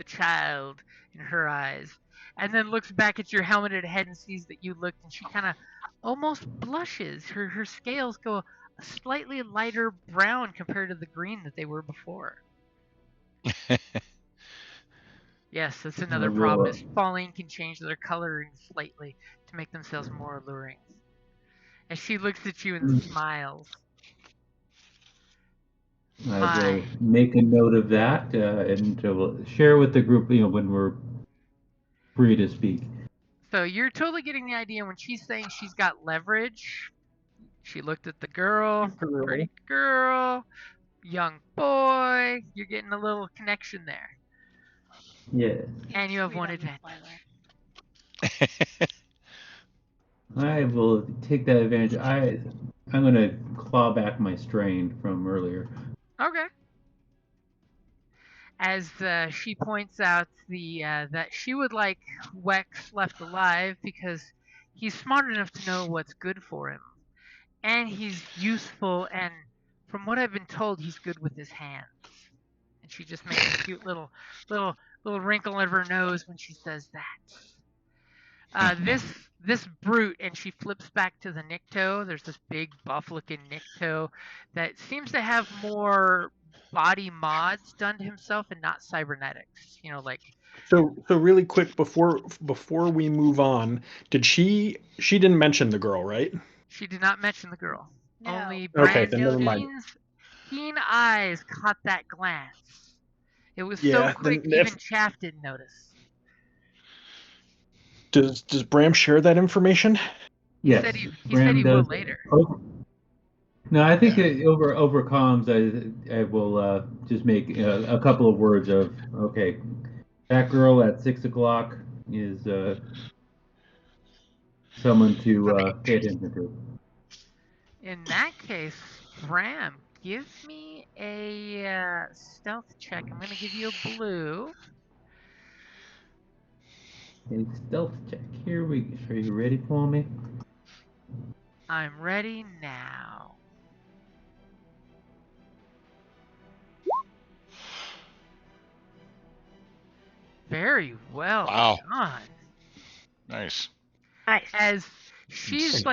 [SPEAKER 5] child in her eyes. And then looks back at your helmeted head and sees that you looked, and she kind of almost blushes. Her scales go a slightly lighter brown compared to the green that they were before. Yes, that's another problem. Is falling can change their coloring slightly to make themselves more alluring. And she looks at you and smiles.
[SPEAKER 6] I will make a note of that and will share with the group, when we're free to speak.
[SPEAKER 5] So you're totally getting the idea when she's saying she's got leverage. She looked at the girl, pretty girl, young boy. You're getting a little connection there.
[SPEAKER 6] Yes.
[SPEAKER 5] And you have
[SPEAKER 3] Sweet
[SPEAKER 5] one
[SPEAKER 3] on the
[SPEAKER 5] advantage.
[SPEAKER 6] I will take that advantage. I'm going to claw back my strain from earlier.
[SPEAKER 5] Okay. As she points out that she would like Wex left alive because he's smart enough to know what's good for him. And he's useful, and from what I've been told, he's good with his hands. And she just makes a cute little wrinkle of her nose when she says that. This brute, and she flips back to the Nikto. There's this big buff-looking Nikto that seems to have more body mods done to himself and not cybernetics.
[SPEAKER 1] So really quick before we move on, she didn't mention the girl, right?
[SPEAKER 5] She did not mention the girl.
[SPEAKER 3] No.
[SPEAKER 5] Only
[SPEAKER 1] Okay,
[SPEAKER 5] Bram
[SPEAKER 1] then never mind.
[SPEAKER 5] keen eyes caught that glance. It was
[SPEAKER 1] Yeah,
[SPEAKER 5] so quick,
[SPEAKER 1] then
[SPEAKER 5] even Chaff didn't notice.
[SPEAKER 1] Does Bram share that information?
[SPEAKER 6] Yes.
[SPEAKER 5] He said he will later.
[SPEAKER 6] No, I think over comms, I will just make a couple of words of, okay, that girl at 6 o'clock is someone to pay attention to.
[SPEAKER 5] In that case, Bram, give me a stealth check. I'm going to give you a blue.
[SPEAKER 6] A stealth check. Here we go. Are you ready for me?
[SPEAKER 5] I'm ready now. Very well done.
[SPEAKER 4] Nice.
[SPEAKER 5] As she's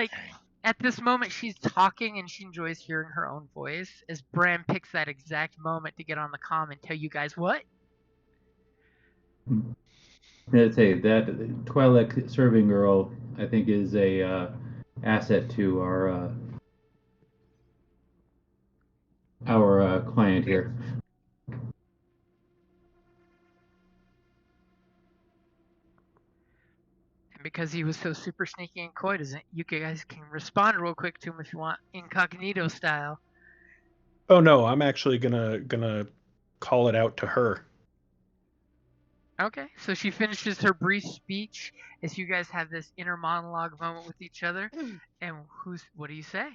[SPEAKER 5] at this moment, she's talking and she enjoys hearing her own voice. As Bram picks that exact moment to get on the comm and tell you guys what?
[SPEAKER 6] Let's say that Twi'lek serving girl, I think, is a asset to our client here.
[SPEAKER 5] And because he was so super sneaky and coy, you guys can respond real quick to him if you want, incognito style.
[SPEAKER 1] Oh no, I'm actually gonna call it out to her.
[SPEAKER 5] Okay, so she finishes her brief speech as you guys have this inner monologue moment with each other. And what do you say?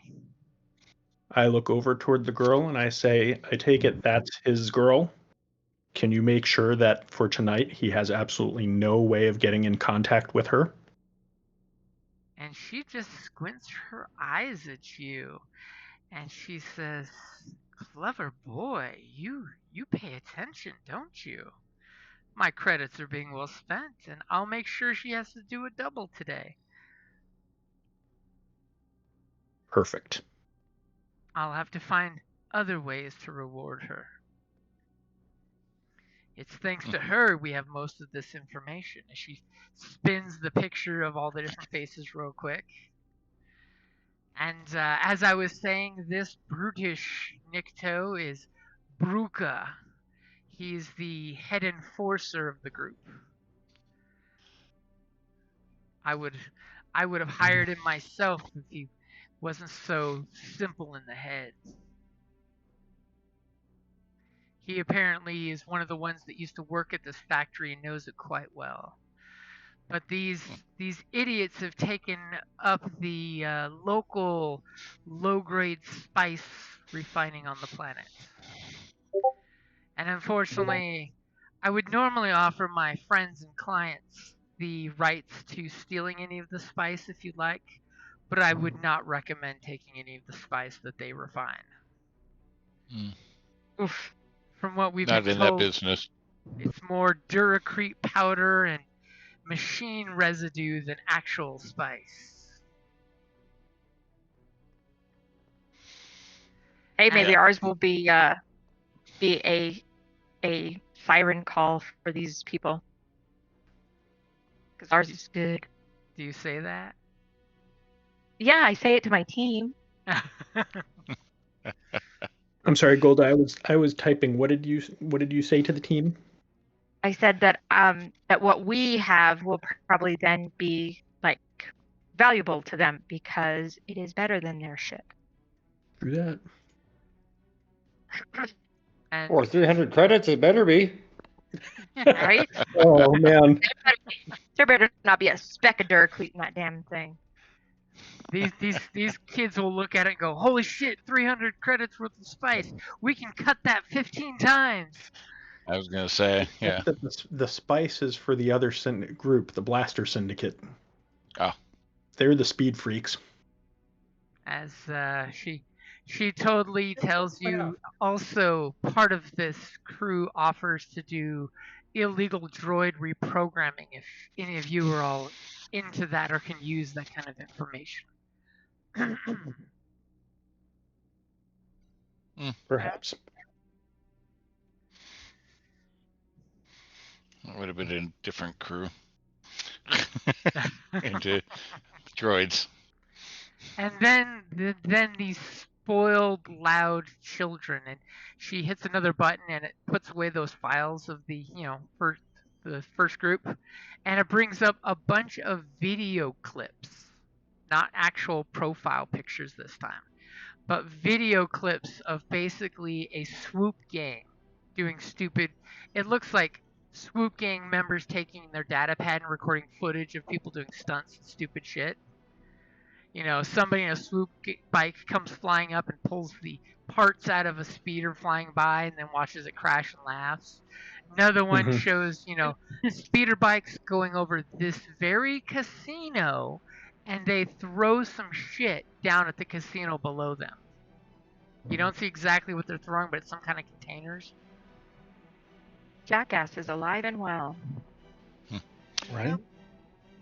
[SPEAKER 1] I look over toward the girl and I say, I take it that's his girl. Can you make sure that for tonight he has absolutely no way of getting in contact with her?
[SPEAKER 5] And she just squints her eyes at you. And she says, clever boy, you pay attention, don't you? My credits are being well spent, and I'll make sure she has to do a double today.
[SPEAKER 1] Perfect.
[SPEAKER 5] I'll have to find other ways to reward her. It's thanks to her we have most of this information. As she spins the picture of all the different faces real quick. And as I was saying, this brutish Nikto is Bruka. He's the head enforcer of the group. I would have hired him myself if he wasn't so simple in the head. He apparently is one of the ones that used to work at this factory and knows it quite well. But these idiots have taken up the local low-grade spice refining on the planet. And unfortunately, I would normally offer my friends and clients the rights to stealing any of the spice if you'd like, but I would not recommend taking any of the spice that they refine.
[SPEAKER 2] Oof.
[SPEAKER 5] From what we've
[SPEAKER 4] Not
[SPEAKER 5] been
[SPEAKER 4] in
[SPEAKER 5] told,
[SPEAKER 4] that business.
[SPEAKER 5] it's more Duracrete powder and machine residue than actual spice.
[SPEAKER 2] Hey, maybe
[SPEAKER 4] Yeah.
[SPEAKER 2] ours will be a siren call for these people. Because ours is good.
[SPEAKER 5] Do you say that?
[SPEAKER 2] Yeah, I say it to my team.
[SPEAKER 1] I'm sorry, Golda. I was typing. What did you say to the team?
[SPEAKER 2] I said that that what we have will probably then be like valuable to them because it is better than their ship.
[SPEAKER 1] Do that.
[SPEAKER 5] And
[SPEAKER 7] Or 300 credits, it better be.
[SPEAKER 2] Right?
[SPEAKER 1] Oh man.
[SPEAKER 2] There better not be a speck of Duracrete in that damn thing.
[SPEAKER 5] these kids will look at it and go, holy shit, 300 credits worth of spice. We can cut that 15 times.
[SPEAKER 4] I was gonna say, yeah.
[SPEAKER 1] The spice is for the other group, the Blaster Syndicate.
[SPEAKER 4] Oh.
[SPEAKER 1] They're the speed freaks.
[SPEAKER 5] As she totally tells you also part of this crew offers to do illegal droid reprogramming if any of you are all into that or can use that kind of information.
[SPEAKER 1] Perhaps.
[SPEAKER 4] It would have been a different crew. Into droids.
[SPEAKER 5] And then these spoiled, loud children, and she hits another button and it puts away those files of the the first group, and it brings up a bunch of video clips, not actual profile pictures this time, but video clips of basically a swoop gang doing stupid. It looks like swoop gang members taking their data pad and recording footage of people doing stunts and stupid shit. You know, somebody in a swoop bike comes flying up and pulls the parts out of a speeder flying by and then watches it crash and laughs. Another one shows, speeder bikes going over this very casino and they throw some shit down at the casino below them. You don't see exactly what they're throwing, but it's some kind of containers.
[SPEAKER 2] Jackass is alive and well.
[SPEAKER 1] Right?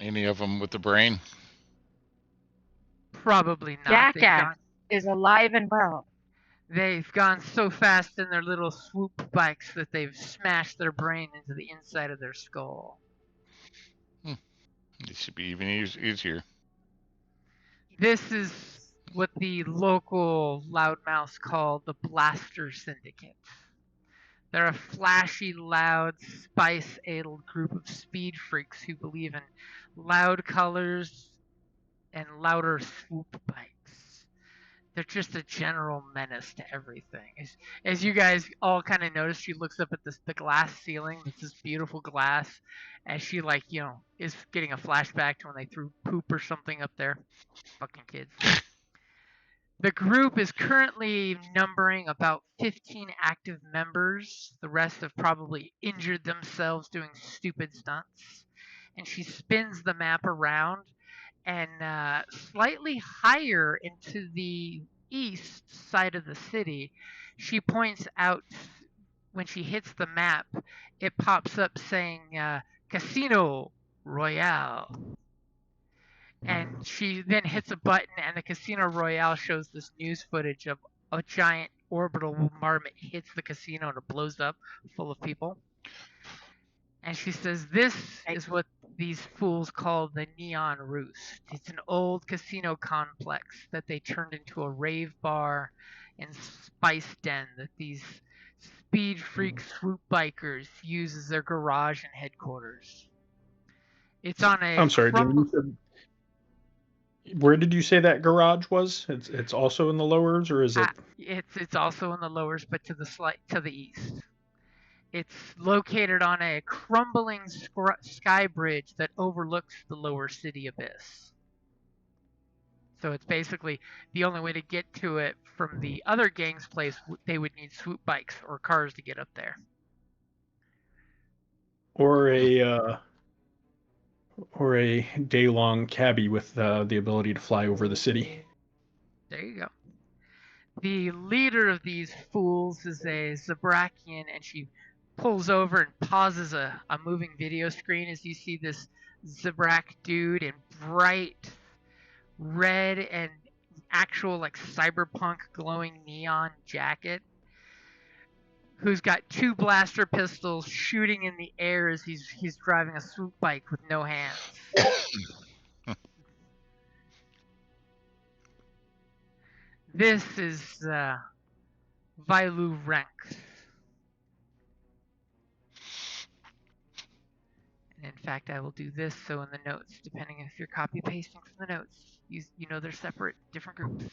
[SPEAKER 4] Any of them with the brain?
[SPEAKER 5] Probably not.
[SPEAKER 2] Jackass is alive and well.
[SPEAKER 5] They've gone so fast in their little swoop bikes that they've smashed their brain into the inside of their skull.
[SPEAKER 4] It should be even easier.
[SPEAKER 5] This is what the local loudmouths call the Blaster Syndicate. They're a flashy, loud, spice-addled group of speed freaks who believe in loud colors and louder swoop bikes. They're just a general menace to everything. As you guys all kind of notice, she looks up at the glass ceiling. It's this beautiful glass, as she is getting a flashback to when they threw poop or something up there. Fucking kids. The group is currently numbering about 15 active members. The rest have probably injured themselves doing stupid stunts. And she spins the map around, and slightly higher into the east side of the city, she points out when she hits the map, it pops up saying Casino Royale. And she then hits a button, and the Casino Royale shows this news footage of a giant orbital marmot hits the casino and it blows up full of people. And she says, this is what these fools call the Neon Roost. It's an old casino complex that they turned into a rave bar and spice den that these speed freak swoop bikers use as their garage and headquarters. It's on a...
[SPEAKER 1] I'm sorry, where did you say that garage was? It's also in the lowers, or is it?
[SPEAKER 5] It's also in the lowers, but to the east. It's located on a crumbling sky bridge that overlooks the lower city abyss. So it's basically the only way to get to it from the other gang's place. They would need swoop bikes or cars to get up there.
[SPEAKER 1] Or a day-long cabbie with the ability to fly over the city.
[SPEAKER 5] There you go. The leader of these fools is a Zabrakian, and she pulls over and pauses a moving video screen as you see this Zabrak dude in bright red and actual cyberpunk glowing neon jacket, who's got two blaster pistols shooting in the air as he's driving a swoop bike with no hands. This is Vailu Rank. And in fact, I will do this so in the notes, depending if you're copy pasting from the notes, you know they're separate, different groups.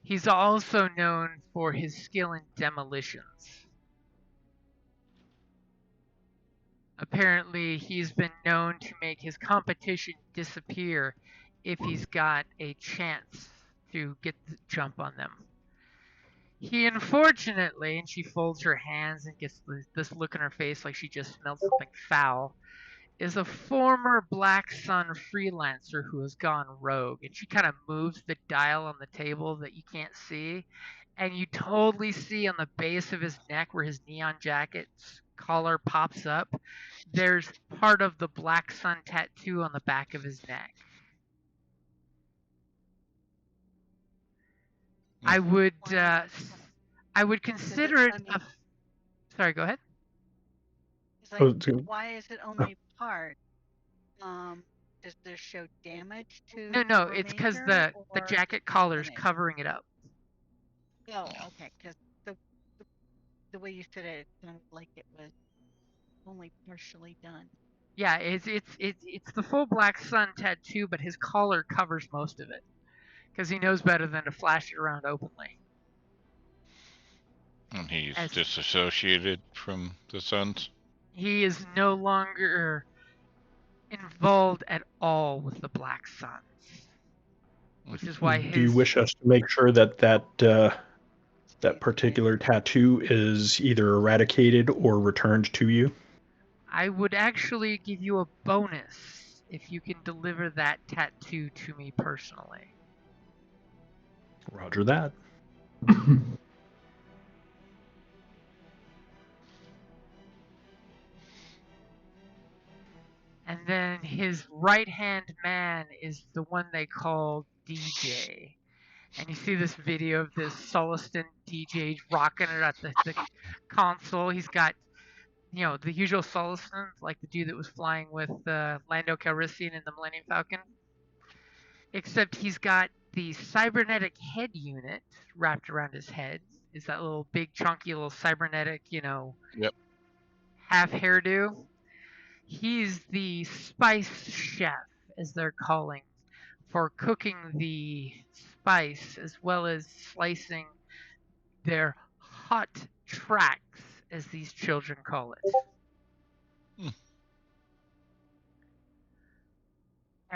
[SPEAKER 5] He's also known for his skill in demolitions. Apparently, he's been known to make his competition disappear if he's got a chance to get the jump on them. He unfortunately, and she folds her hands and gets this look on her face like she just smelled something foul, is a former Black Sun freelancer who has gone rogue. And she kind of moves the dial on the table that you can't see. And you totally see on the base of his neck where his neon jacket's collar pops up, there's part of the Black Sun tattoo on the back of his neck. I would consider it a... Sorry, go ahead.
[SPEAKER 3] It's like, why is it only part? Does this show damage to...
[SPEAKER 5] No, it's because the jacket collar is covering it up.
[SPEAKER 3] Oh, okay, because the way you said it sounded like it was only partially done.
[SPEAKER 5] Yeah, it's the full Black Sun tattoo, but his collar covers most of it. Because he knows better than to flash it around openly.
[SPEAKER 4] And he's disassociated from the Suns?
[SPEAKER 5] He is no longer involved at all with the Black Suns. Which is why his...
[SPEAKER 1] Do you wish us to make sure that particular tattoo is either eradicated or returned to you?
[SPEAKER 5] I would actually give you a bonus if you can deliver that tattoo to me personally.
[SPEAKER 1] Roger that.
[SPEAKER 5] And then his right-hand man is the one they call DJ. And you see this video of this Sullustan DJ rocking it at the console. He's got, the usual Sullustans, like the dude that was flying with Lando Calrissian in the Millennium Falcon. except he's got the cybernetic head unit wrapped around his head. Is that little big chunky little cybernetic,
[SPEAKER 4] Yep.
[SPEAKER 5] half hairdo. He's the spice chef, as they're calling, for cooking the spice as well as slicing their hot tracks, as these children call it.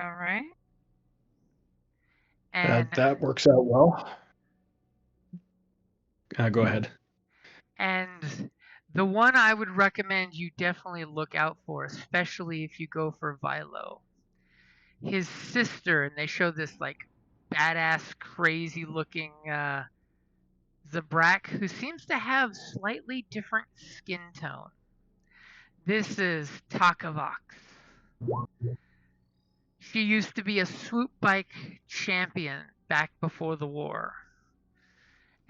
[SPEAKER 2] All right.
[SPEAKER 5] And
[SPEAKER 1] That works out well. Go ahead.
[SPEAKER 5] And the one I would recommend you definitely look out for, especially if you go for Vilo. His sister, and they show this like badass, crazy looking Zabrak who seems to have slightly different skin tone. This is Takavox. She used to be a swoop bike champion back before the war.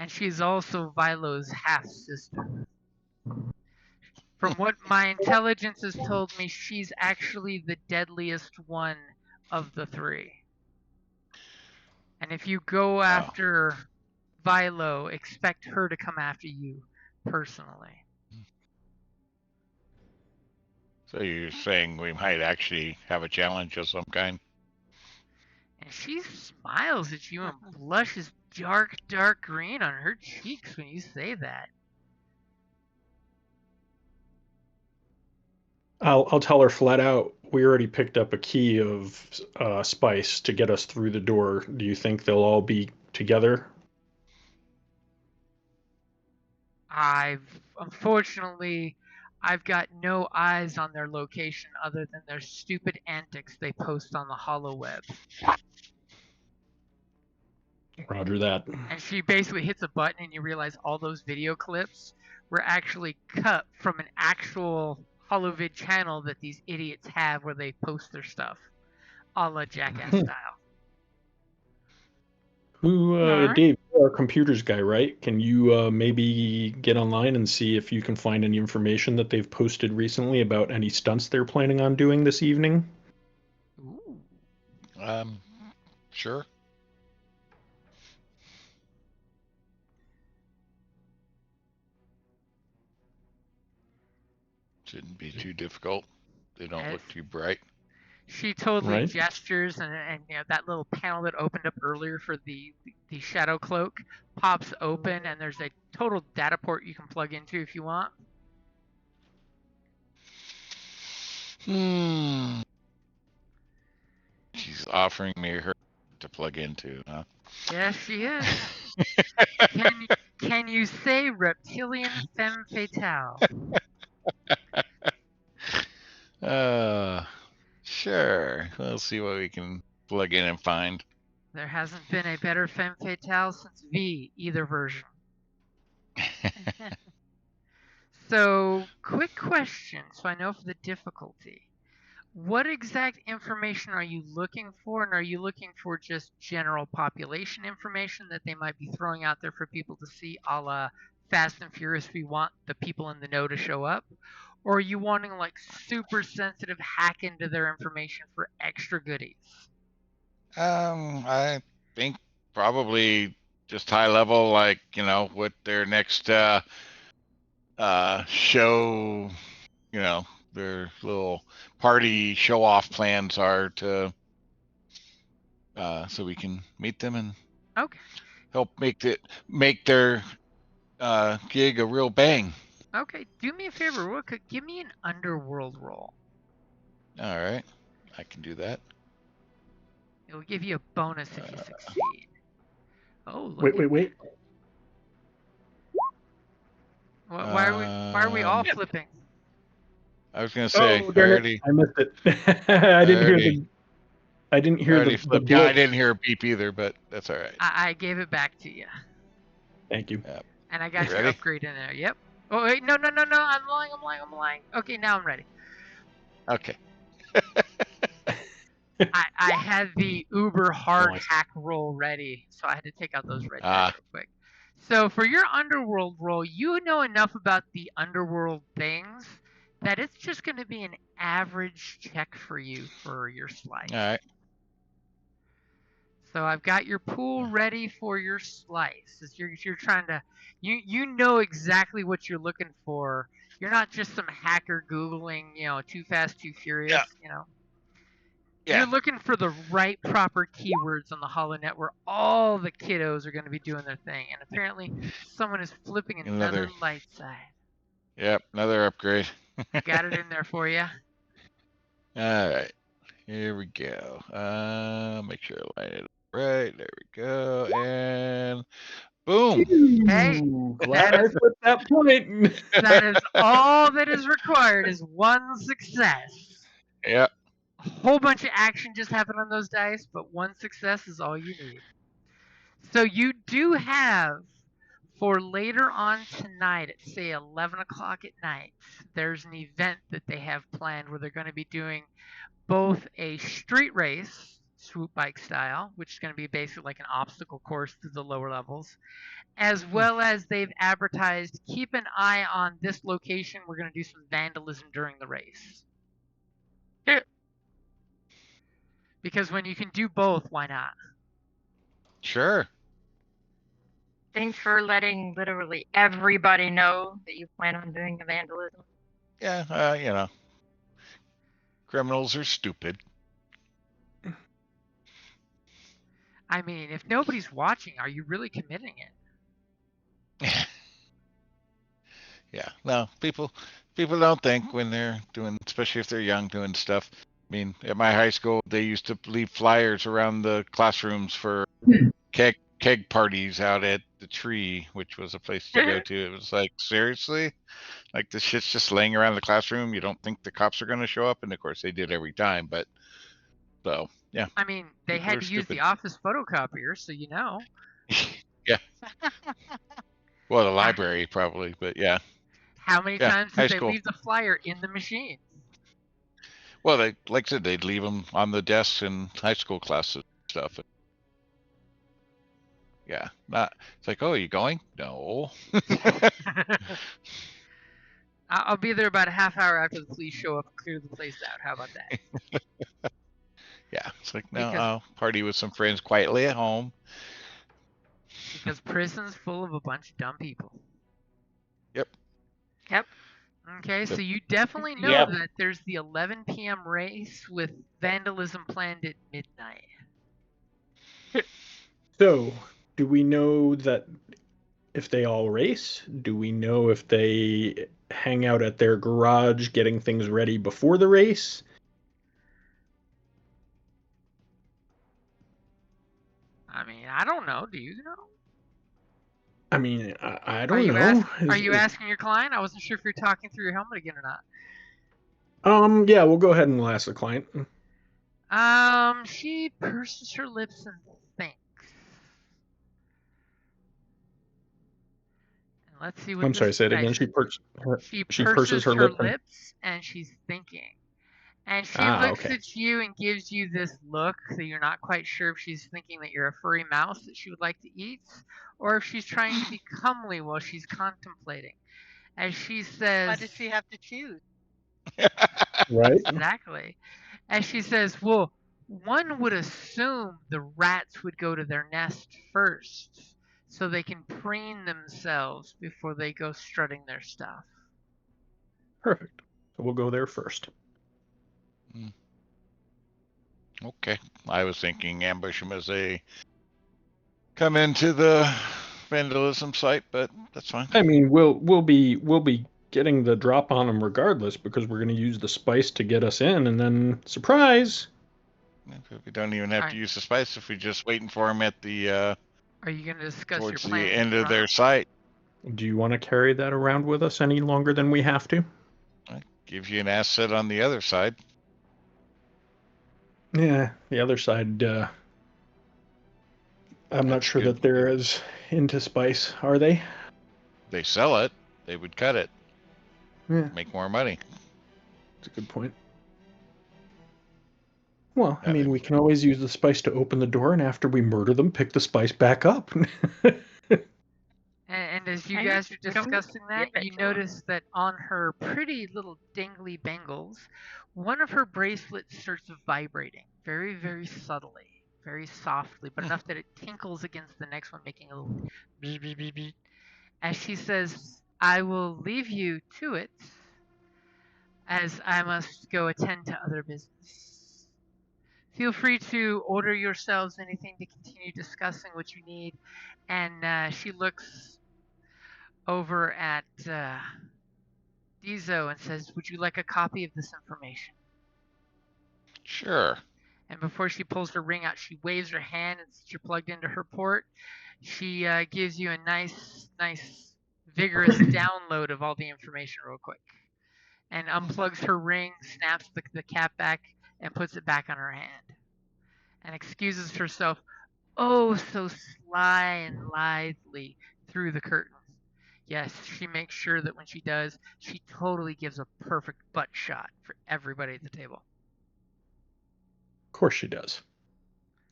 [SPEAKER 5] And she's also Vilo's half-sister. From what my intelligence has told me, she's actually the deadliest one of the three. And if you go after Vilo, expect her to come after you personally.
[SPEAKER 4] So you're saying we might actually have a challenge of some kind?
[SPEAKER 5] And she smiles at you and blushes dark, dark green on her cheeks when you say that.
[SPEAKER 1] I'll tell her flat out. We already picked up a key of spice to get us through the door. Do you think they'll all be together?
[SPEAKER 5] Unfortunately, I've got no eyes on their location other than their stupid antics they post on the HoloWeb.
[SPEAKER 1] Roger that.
[SPEAKER 5] And she basically hits a button and you realize all those video clips were actually cut from an actual HoloVid channel that these idiots have where they post their stuff, a la Jackass style.
[SPEAKER 1] Dave, you're our computers guy, right? Can you maybe get online and see if you can find any information that they've posted recently about any stunts they're planning on doing this evening?
[SPEAKER 5] Ooh.
[SPEAKER 4] Sure. Shouldn't be too difficult. They don't look too bright.
[SPEAKER 5] She totally
[SPEAKER 1] Right.
[SPEAKER 5] gestures, and that little panel that opened up earlier for the shadow cloak pops open, and there's a total data port you can plug into if you want.
[SPEAKER 4] She's offering me her to plug into, huh?
[SPEAKER 5] Yes, she is. Can you say reptilian femme fatale?
[SPEAKER 4] Sure. We'll see what we can plug in and find.
[SPEAKER 5] There hasn't been a better femme fatale since V, either version. So, quick question, so I know for the difficulty. What exact information are you looking for, and are you looking for just general population information that they might be throwing out there for people to see, a la Fast and Furious, we want the people in the know to show up? Or are you wanting like super sensitive hack into their information for extra goodies?
[SPEAKER 4] I think probably just high level, like, what their next show, their little party show off plans are to so we can meet them and help make their gig a real bang.
[SPEAKER 5] Okay, do me a favor, real quick. Give me an underworld roll.
[SPEAKER 4] All right, I can do that.
[SPEAKER 5] It'll give you a bonus if you succeed. Oh, look.
[SPEAKER 1] Wait.
[SPEAKER 5] Why are we all flipping?
[SPEAKER 4] I was gonna say,
[SPEAKER 1] I missed it. I didn't hear the
[SPEAKER 4] flip. Yeah, I didn't hear a beep either, but that's all right.
[SPEAKER 5] I gave it back to you.
[SPEAKER 1] Thank you.
[SPEAKER 4] Yep.
[SPEAKER 5] And I got your upgrade in there. Yep. Oh wait, no. I'm lying. Okay, now I'm ready.
[SPEAKER 4] Okay.
[SPEAKER 5] I had the uber hard hack roll ready, so I had to take out those red dice real quick. So for your underworld roll, you know enough about the underworld things that it's just going to be an average check for you for your slide.
[SPEAKER 4] All right.
[SPEAKER 5] So I've got your pool ready for your slice. As you're trying to, you know exactly what you're looking for. You're not just some hacker Googling, too fast, too furious,
[SPEAKER 4] Yeah.
[SPEAKER 5] You're looking for the right proper keywords on the HoloNet where all the kiddos are going to be doing their thing. And apparently someone is flipping another light side.
[SPEAKER 4] Yep, another upgrade.
[SPEAKER 5] I got it in there for you.
[SPEAKER 4] All right. Here we go. Make sure I line it up right. There we go. And boom.
[SPEAKER 5] Hey,
[SPEAKER 1] glad I put that point.
[SPEAKER 5] That is all that is required is one success.
[SPEAKER 4] Yep.
[SPEAKER 5] A whole bunch of action just happened on those dice, but one success is all you need. So you do have, for later on tonight at, say, 11 o'clock at night, there's an event that they have planned where they're going to be doing both a street race, swoop bike style, which is going to be basically like an obstacle course through the lower levels, as well as they've advertised, keep an eye on this location. We're going to do some vandalism during the race. Because when you can do both, why not?
[SPEAKER 4] Sure.
[SPEAKER 2] Thanks for letting literally everybody know that you plan on doing the vandalism.
[SPEAKER 4] Yeah, criminals are stupid.
[SPEAKER 5] I mean, if nobody's watching, are you really committing it?
[SPEAKER 4] Yeah, no, people don't think when they're doing, especially if they're young, doing stuff. I mean, at my high school, they used to leave flyers around the classrooms for keg parties out at the Tree, which was a place to go to. It was like, seriously? Like, the shit's just laying around the classroom. You don't think the cops are going to show up? And of course, they did every time. But, so, yeah.
[SPEAKER 5] I mean, they
[SPEAKER 4] People
[SPEAKER 5] had
[SPEAKER 4] are
[SPEAKER 5] to use
[SPEAKER 4] stupid.
[SPEAKER 5] the office photocopier, so you know.
[SPEAKER 4] Yeah. Well, the library probably, but yeah.
[SPEAKER 5] How many
[SPEAKER 4] Yeah,
[SPEAKER 5] times
[SPEAKER 4] high
[SPEAKER 5] did they
[SPEAKER 4] school.
[SPEAKER 5] leave the flyer in the machine?
[SPEAKER 4] Well, they, like I said, they'd leave them on the desks in high school classes and stuff. Yeah, not. It's like, oh, are you going? No.
[SPEAKER 5] I'll be there about a half hour after the police show up and clear the place out. How about that?
[SPEAKER 4] Yeah, it's like, no,
[SPEAKER 5] Because-
[SPEAKER 4] I'll party with some friends quietly at home.
[SPEAKER 5] Because prison's full of a bunch of dumb people.
[SPEAKER 4] Yep.
[SPEAKER 5] Okay, so you definitely know
[SPEAKER 7] Yep.
[SPEAKER 5] that there's the 11 p.m. race with vandalism planned at midnight.
[SPEAKER 1] So, do we know that if they all race? Do we know if they hang out at their garage getting things ready before the race?
[SPEAKER 5] I mean, I don't know. Do you know?
[SPEAKER 1] I mean, I don't know.
[SPEAKER 5] Are you asking your client? I wasn't sure if you're talking through your helmet again or not.
[SPEAKER 1] Yeah, we'll go ahead and ask the client.
[SPEAKER 5] She purses her lips and thinks. And let's see what
[SPEAKER 1] I'm sorry,
[SPEAKER 5] this
[SPEAKER 1] say it again.
[SPEAKER 5] dice-
[SPEAKER 1] She purses her lips
[SPEAKER 5] and she's thinking. And she
[SPEAKER 1] Ah,
[SPEAKER 5] looks
[SPEAKER 1] okay.
[SPEAKER 5] at you and gives you this look that you're not quite sure if she's thinking that you're a furry mouse that she would like to eat, or if she's trying to be comely while she's contemplating. As she says...
[SPEAKER 3] Why does she have to choose?
[SPEAKER 1] Right?
[SPEAKER 5] Exactly. As she says, well, one would assume the rats would go to their nest first, so they can preen themselves before they go strutting their stuff.
[SPEAKER 1] Perfect. So we'll go there first.
[SPEAKER 4] Okay. I was thinking ambush them as they come into the vandalism site, but that's fine.
[SPEAKER 1] I mean, we'll be getting the drop on them regardless because we're going to use the spice to get us in, and then surprise.
[SPEAKER 4] We don't even have to use the spice if we're just waiting for them at the
[SPEAKER 5] Are you going to discuss
[SPEAKER 4] towards
[SPEAKER 5] your
[SPEAKER 4] the
[SPEAKER 5] plan?
[SPEAKER 4] end of their site.
[SPEAKER 1] Do you want to carry that around with us any longer than we have to?
[SPEAKER 4] Gives you an asset on the other side.
[SPEAKER 1] Yeah, the other side. I'm not sure that they're as into spice, are they?
[SPEAKER 4] They sell it. They would cut it.
[SPEAKER 1] Yeah,
[SPEAKER 4] Make more money.
[SPEAKER 1] that's a good point. Well, I mean, we can always use the spice to open the door, and after we murder them, pick the spice back up.
[SPEAKER 5] And as you guys are discussing that, you notice that on her pretty little dingly bangles, one of her bracelets starts vibrating very, very subtly. very softly, but enough that it tinkles against the next one, making a little beep, beep, beep, beep. As she says, I will leave you to it, as I must go attend to other business. Feel free to order yourselves anything to continue discussing what you need. And she looks over at Dizo and says, would you like a copy of this information?
[SPEAKER 4] Sure.
[SPEAKER 5] And before she pulls her ring out, she waves her hand, and since you're plugged into her port, she gives you a nice, vigorous download of all the information real quick. And unplugs her ring, snaps the cap back, and puts it back on her hand. And excuses herself, oh, so sly and lithely, through the curtain. Yes, she makes sure that when she does, she totally gives a perfect butt shot for everybody at the table.
[SPEAKER 1] Of course she does.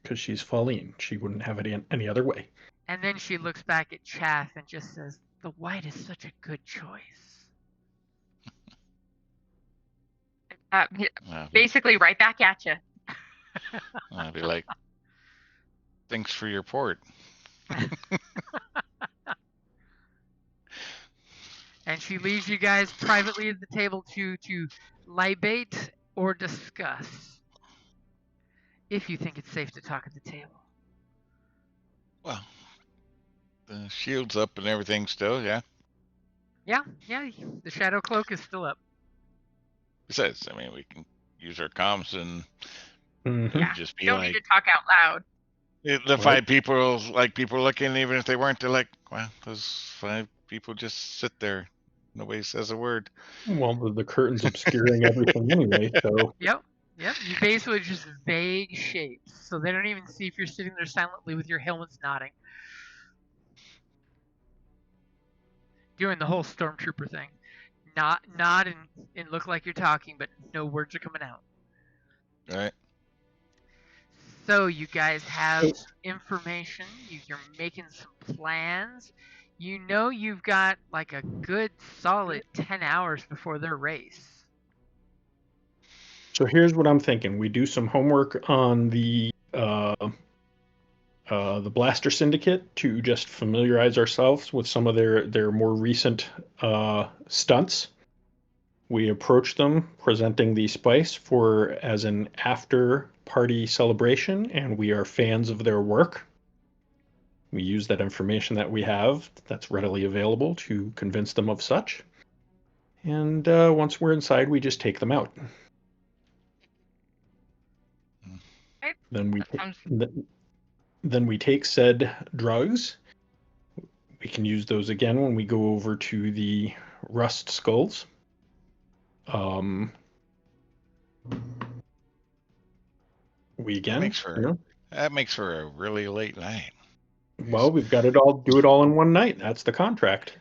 [SPEAKER 1] Because she's Falleen. She wouldn't have it any other way.
[SPEAKER 5] And then she looks back at Chaff and just says, the white is such a good choice.
[SPEAKER 2] Basically, right back at you.
[SPEAKER 4] I'll be like, thanks for your port.
[SPEAKER 5] And she leaves you guys privately at the table to libate or discuss, if you think it's safe to talk at the table.
[SPEAKER 4] Well, the shield's up and everything still, yeah?
[SPEAKER 5] Yeah, the shadow cloak is still up.
[SPEAKER 4] Besides, I mean, we can use our comms and
[SPEAKER 2] Yeah,
[SPEAKER 4] just be
[SPEAKER 2] you don't
[SPEAKER 4] like,
[SPEAKER 2] need to talk out loud.
[SPEAKER 4] the 5 people, like, people looking, even if they weren't, they're like, well, those 5 people just sit there. Nobody says a word.
[SPEAKER 1] Well, the curtain's obscuring everything anyway, so...
[SPEAKER 5] Yep, you basically just vague shapes, so they don't even see if you're sitting there silently with your helmets nodding. Doing the whole stormtrooper thing. Nod and look like you're talking, but no words are coming out.
[SPEAKER 4] All right.
[SPEAKER 5] So you guys have information. You're making some plans. You know you've got like a good solid 10 hours before their race.
[SPEAKER 1] So here's what I'm thinking. We do some homework on the Blaster Syndicate to just familiarize ourselves with some of their more recent stunts. We approach them presenting the spice as an after-party celebration, and we are fans of their work. We use that information that we have that's readily available to convince them of such. And once we're inside, we just take them out. Then we take said drugs. We can use those again when we go over to the Rust Skulls. We again.
[SPEAKER 4] That makes for a really late night.
[SPEAKER 1] Well, we've got do it all in one night. That's the contract.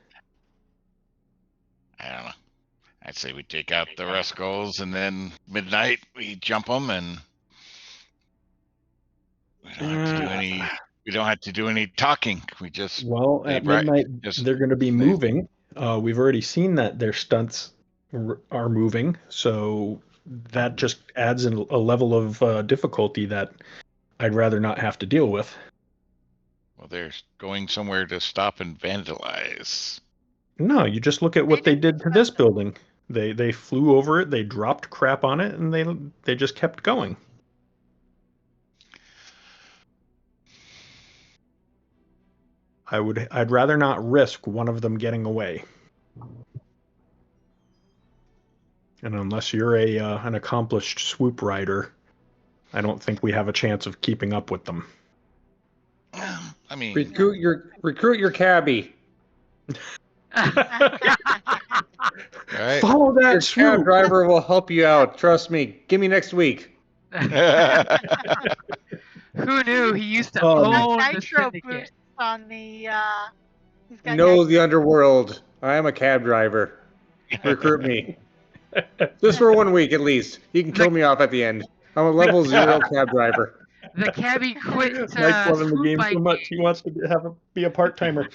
[SPEAKER 4] I don't know. I'd say we take out the Ruskulls and then midnight we jump them, and we don't have to do any talking. We just
[SPEAKER 1] at midnight they're going to be moving. We've already seen that their stunts are moving, so that just adds a level of difficulty that I'd rather not have to deal with.
[SPEAKER 4] Well, they're going somewhere to stop and vandalize.
[SPEAKER 1] No, you just look at what they did to this building. They flew over it, they dropped crap on it, and they just kept going. I'd rather not risk one of them getting away. And unless you're an accomplished swoop rider, I don't think we have a chance of keeping up with them.
[SPEAKER 4] I mean,
[SPEAKER 7] recruit your cabbie.
[SPEAKER 4] Right.
[SPEAKER 1] Follow that
[SPEAKER 7] Your
[SPEAKER 1] swoop.
[SPEAKER 7] cab driver will help you out. Trust me. Give me next week.
[SPEAKER 5] Who knew he used to own the
[SPEAKER 3] Nitro
[SPEAKER 5] syndicate?
[SPEAKER 3] boost on the. He's got
[SPEAKER 7] Know
[SPEAKER 3] nitro-
[SPEAKER 7] the underworld. I am a cab driver. Recruit me. Just for 1 week at least. You can kill me off at the end. I'm a level 0 cab driver.
[SPEAKER 5] The cabbie quit
[SPEAKER 1] Mike's loving the
[SPEAKER 5] swoop
[SPEAKER 1] game so
[SPEAKER 5] biking.
[SPEAKER 1] much he wants to be a part-timer.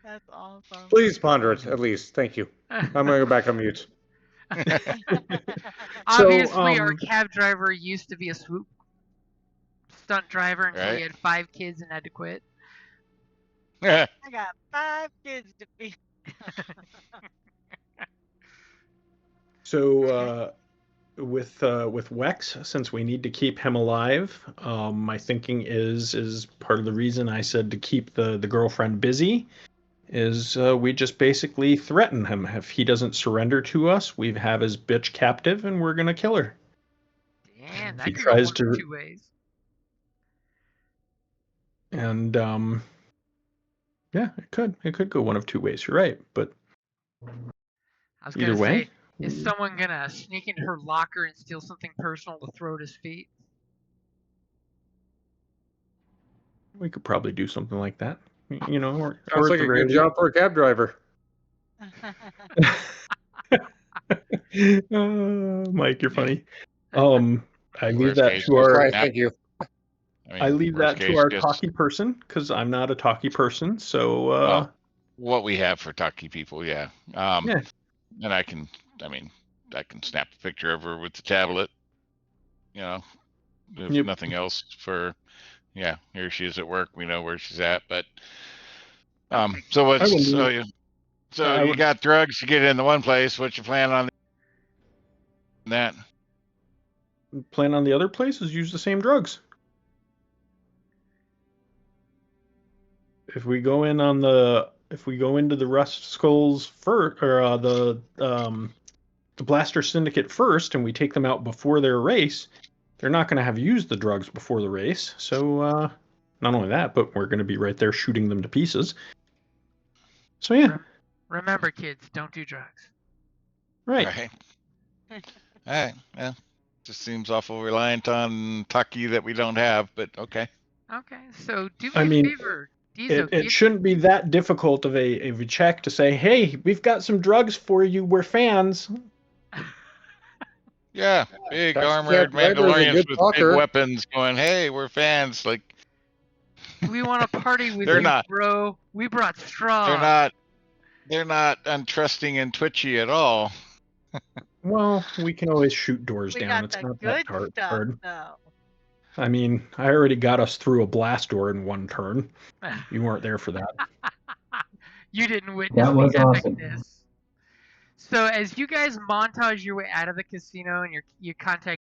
[SPEAKER 3] That's awesome.
[SPEAKER 7] Please ponder it at least. Thank you. I'm gonna go back on mute.
[SPEAKER 5] Obviously, our cab driver used to be a swoop. stunt driver until
[SPEAKER 4] Right.
[SPEAKER 5] he had 5 kids and had to quit.
[SPEAKER 3] I got 5 kids to feed.
[SPEAKER 1] So with Wex, since we need to keep him alive, my thinking is part of the reason I said to keep the girlfriend busy is we just basically threaten him. If he doesn't surrender to us, we have his bitch captive and we're gonna kill her.
[SPEAKER 5] Damn, that
[SPEAKER 1] He
[SPEAKER 5] could go
[SPEAKER 1] tries
[SPEAKER 5] one
[SPEAKER 1] to-
[SPEAKER 5] of 2 ways.
[SPEAKER 1] And yeah, it could go one of 2 ways. You're right, but
[SPEAKER 5] I was
[SPEAKER 1] either
[SPEAKER 5] gonna
[SPEAKER 1] way,
[SPEAKER 5] say, is someone gonna sneak into her locker and steal something personal to throw at his feet?
[SPEAKER 1] we could probably do something like that. You know, or
[SPEAKER 7] Sounds
[SPEAKER 1] at
[SPEAKER 7] like
[SPEAKER 1] the
[SPEAKER 7] a
[SPEAKER 1] very
[SPEAKER 7] good job for a cab driver.
[SPEAKER 1] Mike, you're funny. I leave
[SPEAKER 4] Worst
[SPEAKER 1] that
[SPEAKER 4] case,
[SPEAKER 1] to our.
[SPEAKER 7] Right, thank you.
[SPEAKER 1] I leave
[SPEAKER 4] worst
[SPEAKER 1] that to
[SPEAKER 4] case,
[SPEAKER 1] our
[SPEAKER 4] just-
[SPEAKER 1] talkie person because I'm not a talkie person. So
[SPEAKER 4] Well, what we have for talkie people, yeah.
[SPEAKER 1] Yeah.
[SPEAKER 4] And I can snap a picture of her with the tablet. You know, if
[SPEAKER 1] Yep.
[SPEAKER 4] nothing else for, yeah, here she is at work. We know where she's at, but so
[SPEAKER 1] I
[SPEAKER 4] what's
[SPEAKER 1] wouldn't-
[SPEAKER 4] so
[SPEAKER 1] I
[SPEAKER 4] you
[SPEAKER 1] would-
[SPEAKER 4] got drugs to get in the one place. What's your plan on that?
[SPEAKER 1] plan on the other places, use the same drugs. If we go into the Rust Skulls first, or the Blaster Syndicate first, and we take them out before their race, they're not going to have used the drugs before the race. So not only that, but we're going to be right there shooting them to pieces. So yeah,
[SPEAKER 5] Remember, kids, don't do drugs.
[SPEAKER 1] right.
[SPEAKER 4] Right. All right. Well, just seems awful reliant on talkie that we don't have, but okay.
[SPEAKER 5] Okay, so do me
[SPEAKER 1] I
[SPEAKER 5] a
[SPEAKER 1] mean,
[SPEAKER 5] favor, Diesel.
[SPEAKER 1] It shouldn't be that difficult of a check to say, hey, we've got some drugs for you. We're fans.
[SPEAKER 4] Yeah, big
[SPEAKER 7] Taxi
[SPEAKER 4] armored
[SPEAKER 7] cab driver is a
[SPEAKER 4] Mandalorians
[SPEAKER 7] good
[SPEAKER 4] with
[SPEAKER 7] talker.
[SPEAKER 4] big weapons going, hey, we're fans. Like,
[SPEAKER 5] We want to party with
[SPEAKER 4] They're
[SPEAKER 5] you,
[SPEAKER 4] not.
[SPEAKER 5] bro. We brought straw.
[SPEAKER 4] they're not untrusting and twitchy at all.
[SPEAKER 1] Well, we can always shoot doors
[SPEAKER 3] We
[SPEAKER 1] down.
[SPEAKER 3] got
[SPEAKER 1] It's
[SPEAKER 3] the
[SPEAKER 1] not
[SPEAKER 3] good
[SPEAKER 1] that
[SPEAKER 3] stuff,
[SPEAKER 1] hard.
[SPEAKER 3] though.
[SPEAKER 1] I mean, I already got us through a blast door in one turn. You weren't there for that.
[SPEAKER 5] You didn't witness
[SPEAKER 6] That was
[SPEAKER 5] the
[SPEAKER 6] awesome.
[SPEAKER 5] epicness. So as you guys montage your way out of the casino and you contact